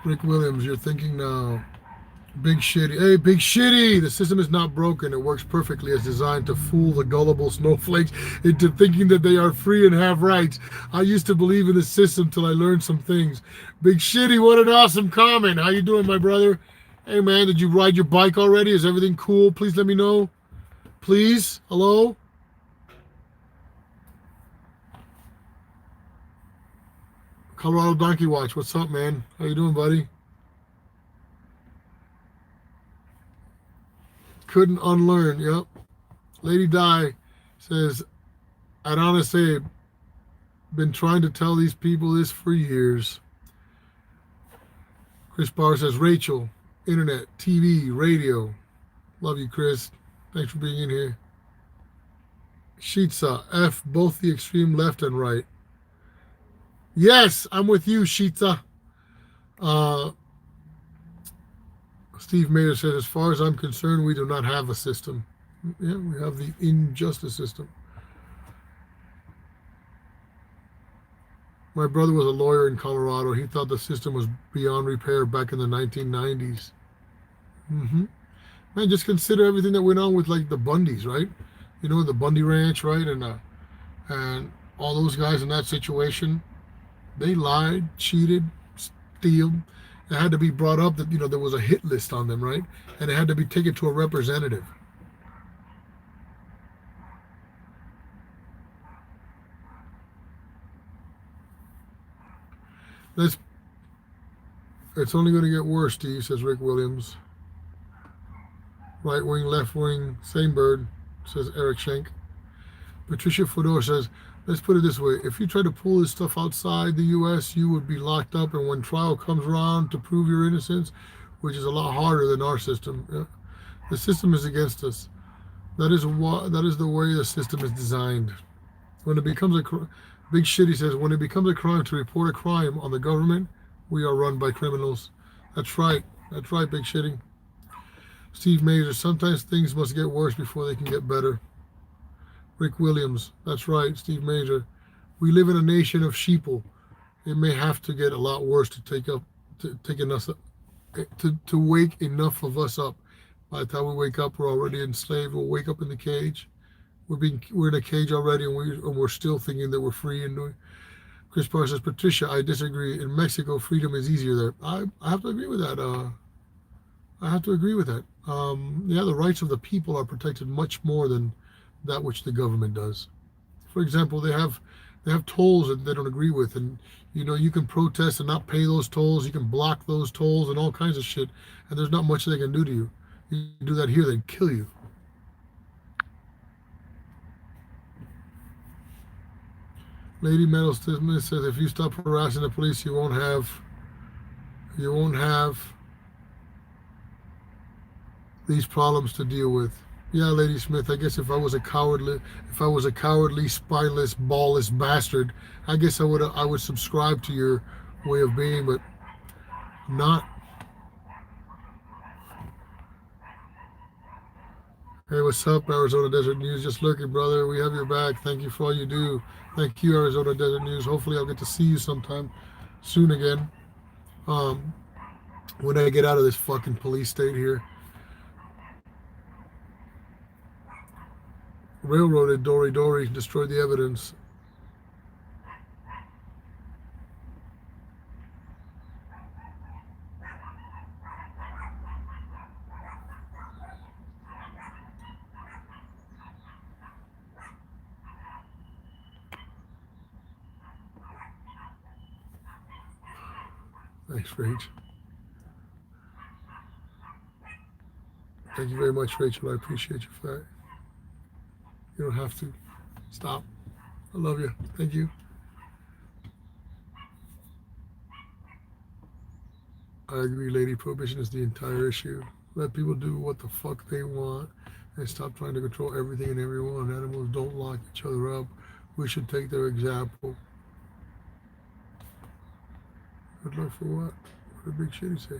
Rick Williams, you're thinking now. Big Shitty. Hey, Big Shitty! The system is not broken. It works perfectly as designed to fool the gullible snowflakes into thinking that they are free and have rights. I used to believe in the system till I learned some things. Big Shitty, what an awesome comment. How you doing, my brother? Hey, man, did you ride your bike already? Is everything cool? Please let me know. Please? Hello? Colorado Donkey Watch, what's up, man? How you doing, buddy? Couldn't unlearn, yep. Lady Di says, at Honest Abe, been trying to tell these people this for years. Chris Barr says, Rachel, internet, TV, radio. Love you, Chris. Thanks for being in here. Sheetza, F, both the extreme left and right. Yes, I'm with you, Sheetza. Steve Mayer says, as far as I'm concerned, we do not have a system. Yeah, we have the injustice system. My brother was a lawyer in Colorado. He thought the system was beyond repair back in the 1990s. Man, just consider everything that went on with like the Bundys, right? The Bundy Ranch, right? And all those guys in that situation, they lied, cheated, steal. It had to be brought up that, there was a hit list on them, right? And it had to be taken to a representative. It's only going to get worse, Steve, says Rick Williams. Right wing, left wing, same bird, says Eric Schenk. Patricia Fedor says, let's put it this way. If you try to pull this stuff outside the U.S., you would be locked up. And when trial comes around to prove your innocence, which is a lot harder than our system, the system is against us. That is the way the system is designed. When it becomes Big Shitty says, when it becomes a crime to report a crime on the government, we are run by criminals. That's right. That's right, Big Shitty. Steve Major, sometimes things must get worse before they can get better. Rick Williams, that's right, Steve Major. We live in a nation of sheeple. It may have to get a lot worse to wake enough of us up. By the time we wake up, we're already enslaved. We'll wake up in the cage. We're in a cage already, and we're still thinking that we're free and doing. Chris Parr says, Patricia, I disagree. In Mexico, freedom is easier there. I have to agree with that. Yeah, the rights of the people are protected much more than that which the government does. For example, they have tolls that they don't agree with, and you can protest and not pay those tolls. You can block those tolls and all kinds of shit, and there's not much they can do to you. You do that here, they'd kill you. Lady Metal says, if you stop harassing the police, you won't have these problems to deal with. Yeah, Lady Smith, I guess if I was a cowardly, spineless, ballless bastard, I guess I would subscribe to your way of being, but I'm not. Hey, what's up, Arizona Desert News? Just lurking, brother. We have your back. Thank you for all you do. Thank you, Arizona Desert News. Hopefully I'll get to see you sometime soon again. When I get out of this fucking police state here. Railroaded Dory, destroyed the evidence. Thanks, Rach. Thank you very much, Rachel. I appreciate you for that. You don't have to. Stop. I love you. Thank you. I agree, lady. Prohibition is the entire issue. Let people do what the fuck they want and stop trying to control everything and everyone. Animals don't lock each other up. We should take their example. Good luck for what? What did Big Shitty say?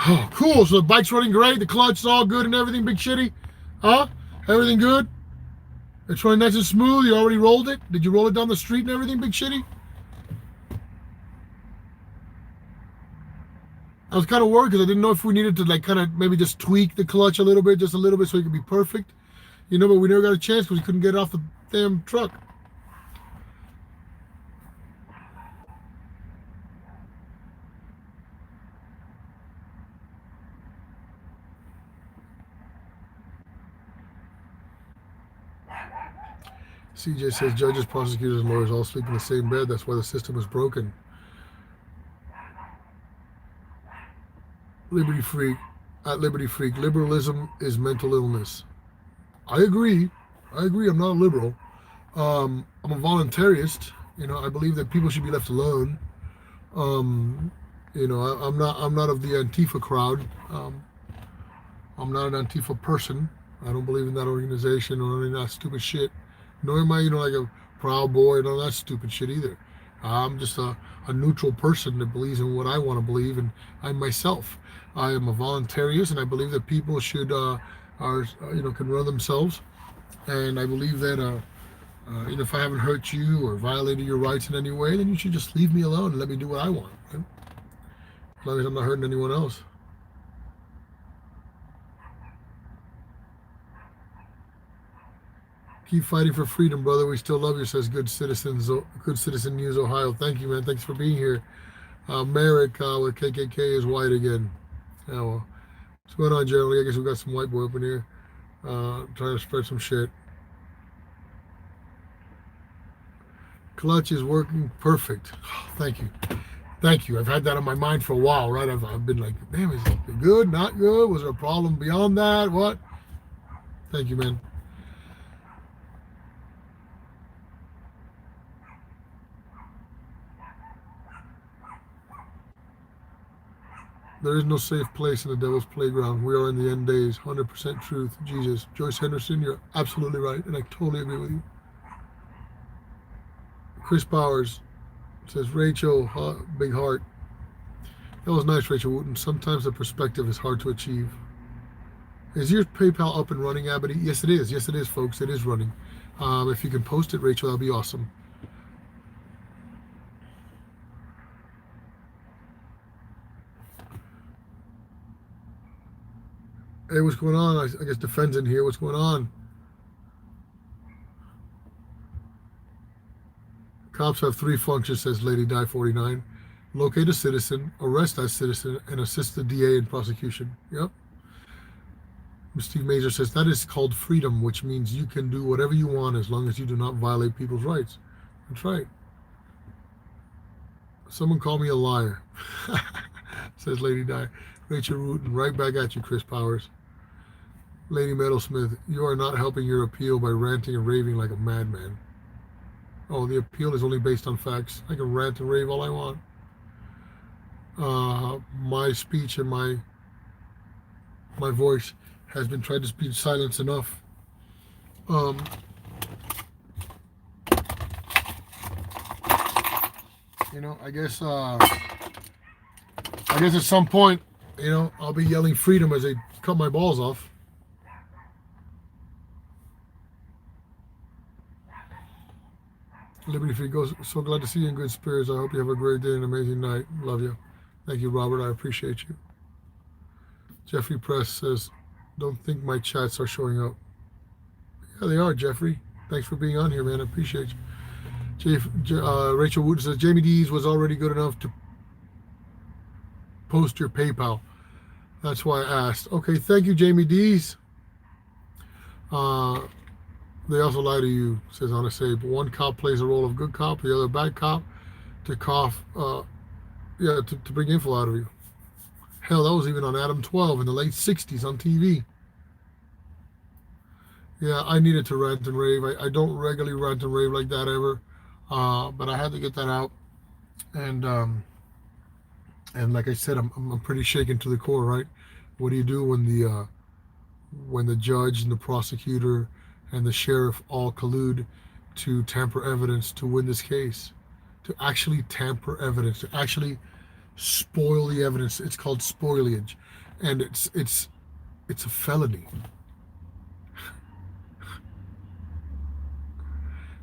Oh, cool. So the bike's running great. The clutch is all good and everything, Big Shitty. Huh? Everything good? It's running nice and smooth. You already rolled it? Did you roll it down the street and everything, Big Shitty? I was kind of worried because I didn't know if we needed to kind of maybe just tweak the clutch a little bit so it could be perfect. But we never got a chance because we couldn't get it off the damn truck. CJ says judges, prosecutors, and lawyers all sleep in the same bed. That's why the system is broken. Liberty Freak, at Liberty Freak, liberalism is mental illness. I agree. I'm not a liberal. I'm a voluntarist. I believe that people should be left alone. I'm not of the Antifa crowd. I'm not an Antifa person. I don't believe in that organization or any of that stupid shit. Nor am I, like a Proud Boy and all that stupid shit either. I'm just a neutral person that believes in what I want to believe, and I'm myself. I am a voluntarist, and I believe that people should can run themselves. And I believe that if I haven't hurt you or violated your rights in any way, then you should just leave me alone and let me do what I want. Right? As long as I'm not hurting anyone else. Keep fighting for freedom, brother. We still love you, says Good Citizen News Ohio. Thank you, man. Thanks for being here. Merrick with KKK is white again. Yeah, well, what's going on, generally? I guess we got some white boy up in here trying to spread some shit. Clutch is working perfect. Thank you. Thank you. I've had that on my mind for a while, right? I've been like, damn, is it good? Not good? Was there a problem beyond that? What? Thank you, man. There is no safe place in the devil's playground. We are in the end days. 100% truth. Jesus. Joyce Henderson, you're absolutely right. And I totally agree with you. Chris Powers says, Rachel, big heart. That was nice, Rachel Wooten. Sometimes the perspective is hard to achieve. Is your PayPal up and running, Abity? Yes, it is. Yes, it is, folks. It is running. If you can post it, Rachel, that'll be awesome. Hey, what's going on? I guess Defense in here. What's going on? Cops have 3 functions, says Lady Die 49. Locate a citizen, arrest that citizen, and assist the DA in prosecution. Yep. Steve Major says that is called freedom, which means you can do whatever you want as long as you do not violate people's rights. That's right. Someone call me a liar, says Lady Di. Rachel Wooten, right back at you, Chris Powers. Lady Metalsmith, you are not helping your appeal by ranting and raving like a madman. Oh, the appeal is only based on facts. I can rant and rave all I want. My speech and my voice has been tried to be silenced enough. I guess at some point, I'll be yelling freedom as they cut my balls off. Liberty Free goes, so glad to see you in good spirits. I hope you have a great day and an amazing night. Love you. Thank you, Robert. I appreciate you. Jeffrey Press says, don't think my chats are showing up. Yeah, they are, Jeffrey. Thanks for being on here, man. I appreciate you. Rachel Wood says, Jamie Dees was already good enough to post your PayPal. That's why I asked. Okay, thank you, Jamie Dees. They also lie to you, says Honest Sabe. One cop plays the role of good cop, the other bad cop, to bring info out of you. Hell, that was even on Adam 12 in the late 60s on TV. Yeah, I needed to rant and rave. I don't regularly rant and rave like that ever, but I had to get that out. And like I said, I'm pretty shaken to the core, right? What do you do when the judge and the prosecutor and the sheriff all collude to tamper evidence to win this case? To actually tamper evidence, to actually spoil the evidence. It's called spoilage, and it's a felony.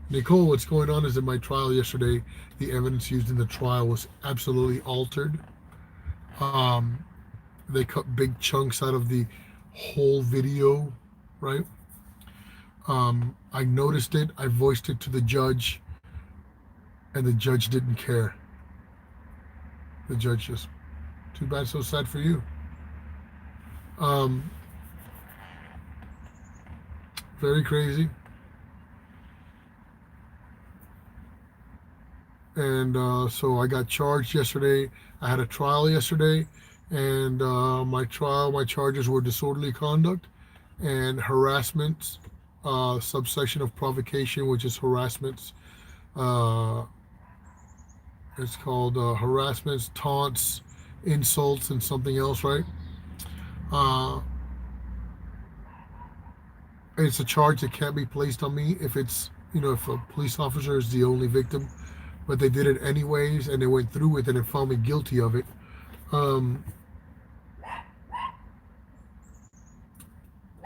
Nicole, what's going on is in my trial yesterday, the evidence used in the trial was absolutely altered. They cut big chunks out of the whole video, right? I noticed it, I voiced it to the judge, and the judge didn't care. The judge just, too bad, so sad for you. Very crazy. And so I got charged yesterday. I had a trial yesterday, and my charges were disorderly conduct and harassment, subsection of provocation, which is harassments. It's called harassments, taunts, insults, and something else, right? It's a charge that can't be placed on me if it's, if a police officer is the only victim. But they did it anyways, and they went through with it and found me guilty of it.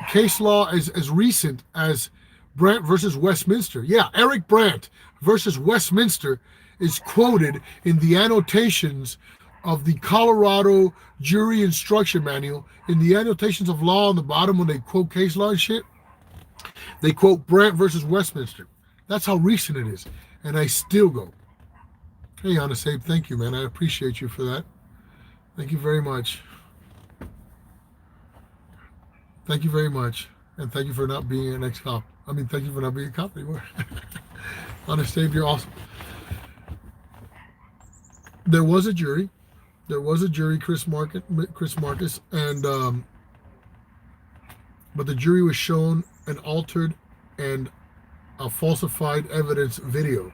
Case law is as recent as Brandt versus Westminster. Yeah, Eric Brandt versus Westminster is quoted in the annotations of the Colorado Jury Instruction Manual. In the annotations of law on the bottom when they quote case law and shit, They quote Brandt versus Westminster. That's how recent it is. And I still go, hey, Honest Abe, thank you, man. I appreciate you for that. Thank you very much. Thank you very much. And thank you for not being an ex-cop. I mean, thank you for not being a cop anymore. Honest Abe, you're awesome. There was a jury. Chris Marcus, and but the jury was shown an altered and a falsified evidence video.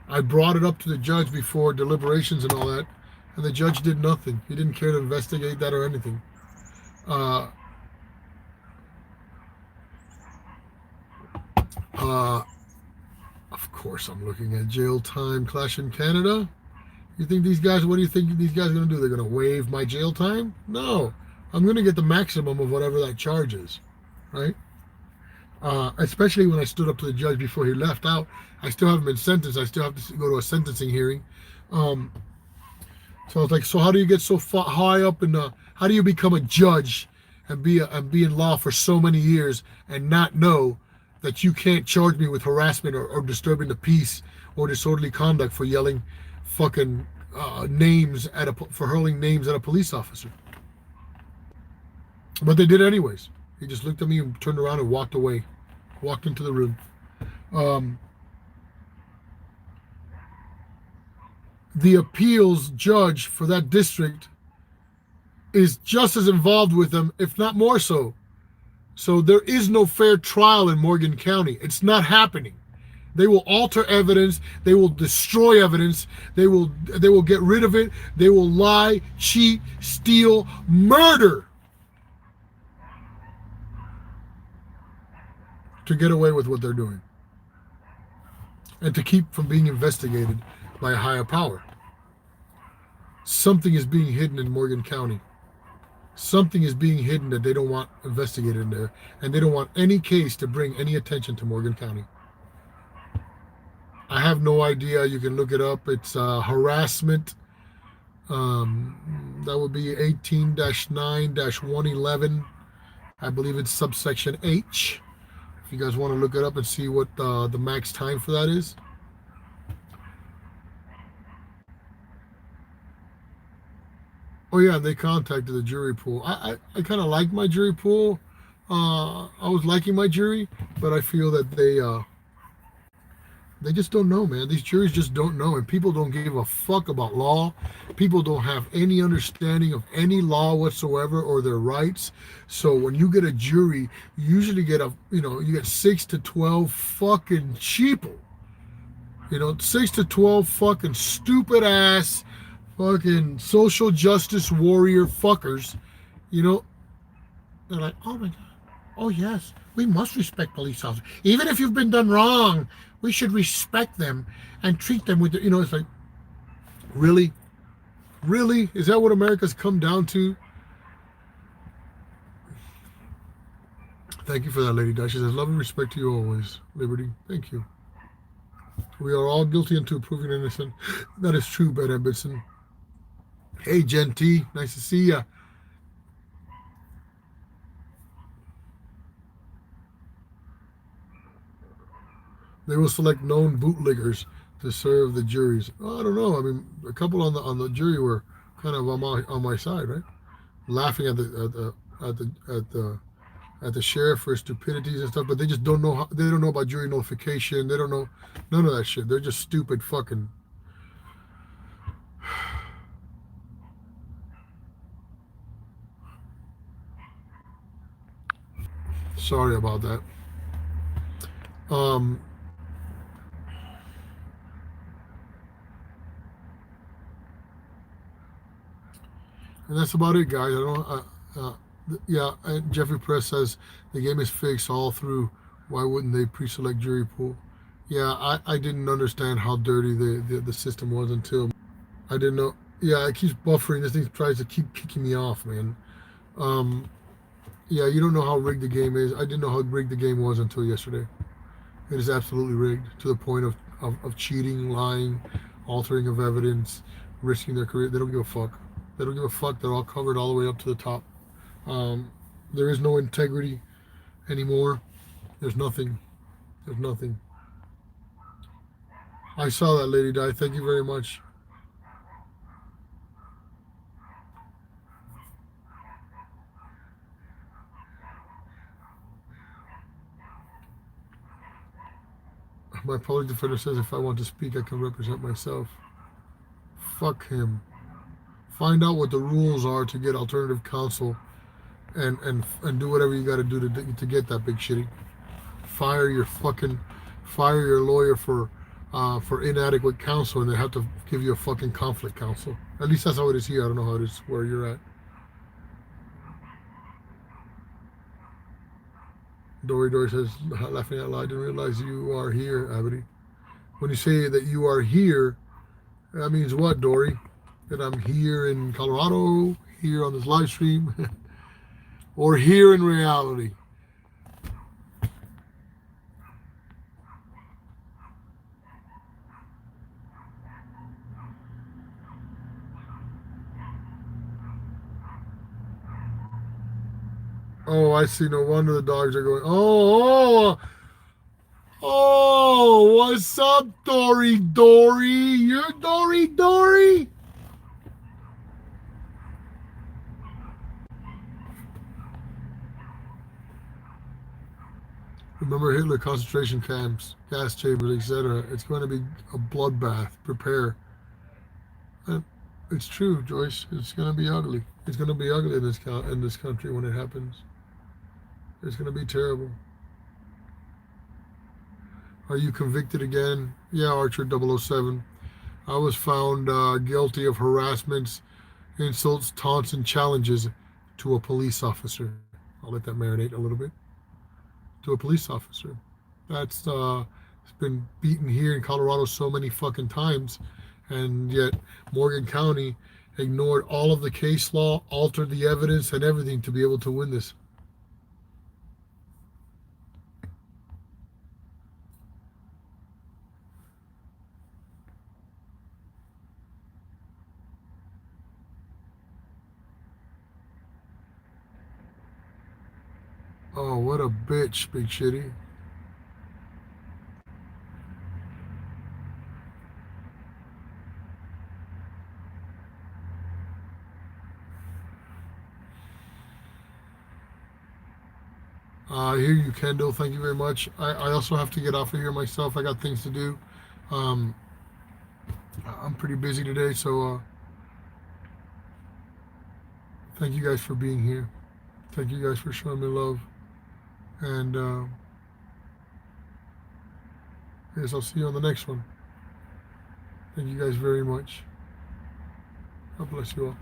I brought it up to the judge before deliberations and all that, and the judge did nothing. He didn't care to investigate that or anything. Of course, I'm looking at jail time clash in Canada. You think these guys, what do you think these guys are going to do? They're going to waive my jail time? No. I'm going to get the maximum of whatever that charge is, right? Especially when I stood up to the judge before he left out. I still haven't been sentenced. I still have to go to a sentencing hearing. So I was like, so how do you get so high up in the, how do you become a judge and be in law for so many years and not know that you can't charge me with harassment or disturbing the peace or disorderly conduct for yelling fucking names for hurling names at a police officer? But they did anyways. He just looked at me and turned around and walked away, walked into the room. The appeals judge for that district is just as involved with them, if not more so. So there is no fair trial in Morgan County. It's not happening. They will alter evidence. They will destroy evidence. They will get rid of it. They will lie, cheat, steal, murder to get away with what they're doing and to keep from being investigated by a higher power. Something is being hidden in Morgan County. Something is being hidden that they don't want investigated in there, and they don't want any case to bring any attention to Morgan County. I have no idea. You can look it up. It's harassment. That would be 18-9-111. I believe it's subsection H. If you guys want to look it up and see what the max time for that is. Oh yeah, they contacted the jury pool. I kind of like my jury pool. I was liking my jury, but I feel that they just don't know, man. These juries just don't know, and people don't give a fuck about law. People don't have any understanding of any law whatsoever or their rights. So when you get a jury, you usually get you get 6 to 12 fucking sheeple. 6 to 12 fucking stupid ass fucking social justice warrior fuckers. They're like, oh my God. Oh yes, we must respect police officers. Even if you've been done wrong, we should respect them and treat them with it's like, really? Really? Is that what America's come down to? Thank you for that, Lady Dash. She says, love and respect to you always, Liberty. Thank you. We are all guilty until proven innocent. That is true, Ben Edmondson. Hey, Jen T. Nice to see ya. They will select known bootleggers to serve the juries. I don't know. I mean, a couple on the jury were kind of on my side, right? Laughing at the sheriff for stupidities and stuff, but they just don't know. They don't know about jury notification. They don't know none of that shit. They're just stupid fucking. Sorry about that. And that's about it, guys. Yeah, and Jeffrey Press says the game is fixed all through. Why wouldn't they pre-select jury pool? Yeah, I didn't understand how dirty the system was until I didn't know. Yeah, it keeps buffering. This thing tries to keep kicking me off, man. Yeah, you don't know how rigged the game is. I didn't know how rigged the game was until yesterday. It is absolutely rigged to the point of cheating, lying, altering of evidence, risking their career. They don't give a fuck. They don't give a fuck. They're all covered all the way up to the top. There is no integrity anymore. There's nothing. There's nothing. I saw that lady die. Thank you very much. My public defender says if I want to speak, I can represent myself. Fuck him. Find out what the rules are to get alternative counsel, and do whatever you got to do to get that, big shitty. Fire your lawyer for inadequate counsel, and they have to give you a fucking conflict counsel. At least that's how it is here. I don't know how it is where you're at. Dory says, laughing out loud, I didn't realize you are here, Abity. When you say that you are here, that means what, Dory? That I'm here in Colorado, here on this live stream, or here in reality? Oh, I see. No wonder the dogs are going, oh, what's up, Dory? You're Dory? Remember Hitler, concentration camps, gas chambers, etc. It's going to be a bloodbath. Prepare. And it's true, Joyce. It's going to be ugly. It's going to be ugly in this country when it happens. It's going to be terrible. Are you convicted again? Yeah, Archer 007. I was found guilty of harassments, insults, taunts, and challenges to a police officer. I'll let that marinate a little bit. To a police officer. That's it's been beaten here in Colorado so many fucking times, and yet Morgan County ignored all of the case law, altered the evidence and everything to be able to win this. Oh, what a bitch, big shitty. I hear you, Kendall. Thank you very much. I also have to get off of here myself. I got things to do. I'm pretty busy today, so thank you guys for being here. Thank you guys for showing me love. And I guess I'll see you on the next one. Thank you guys very much. God bless you all.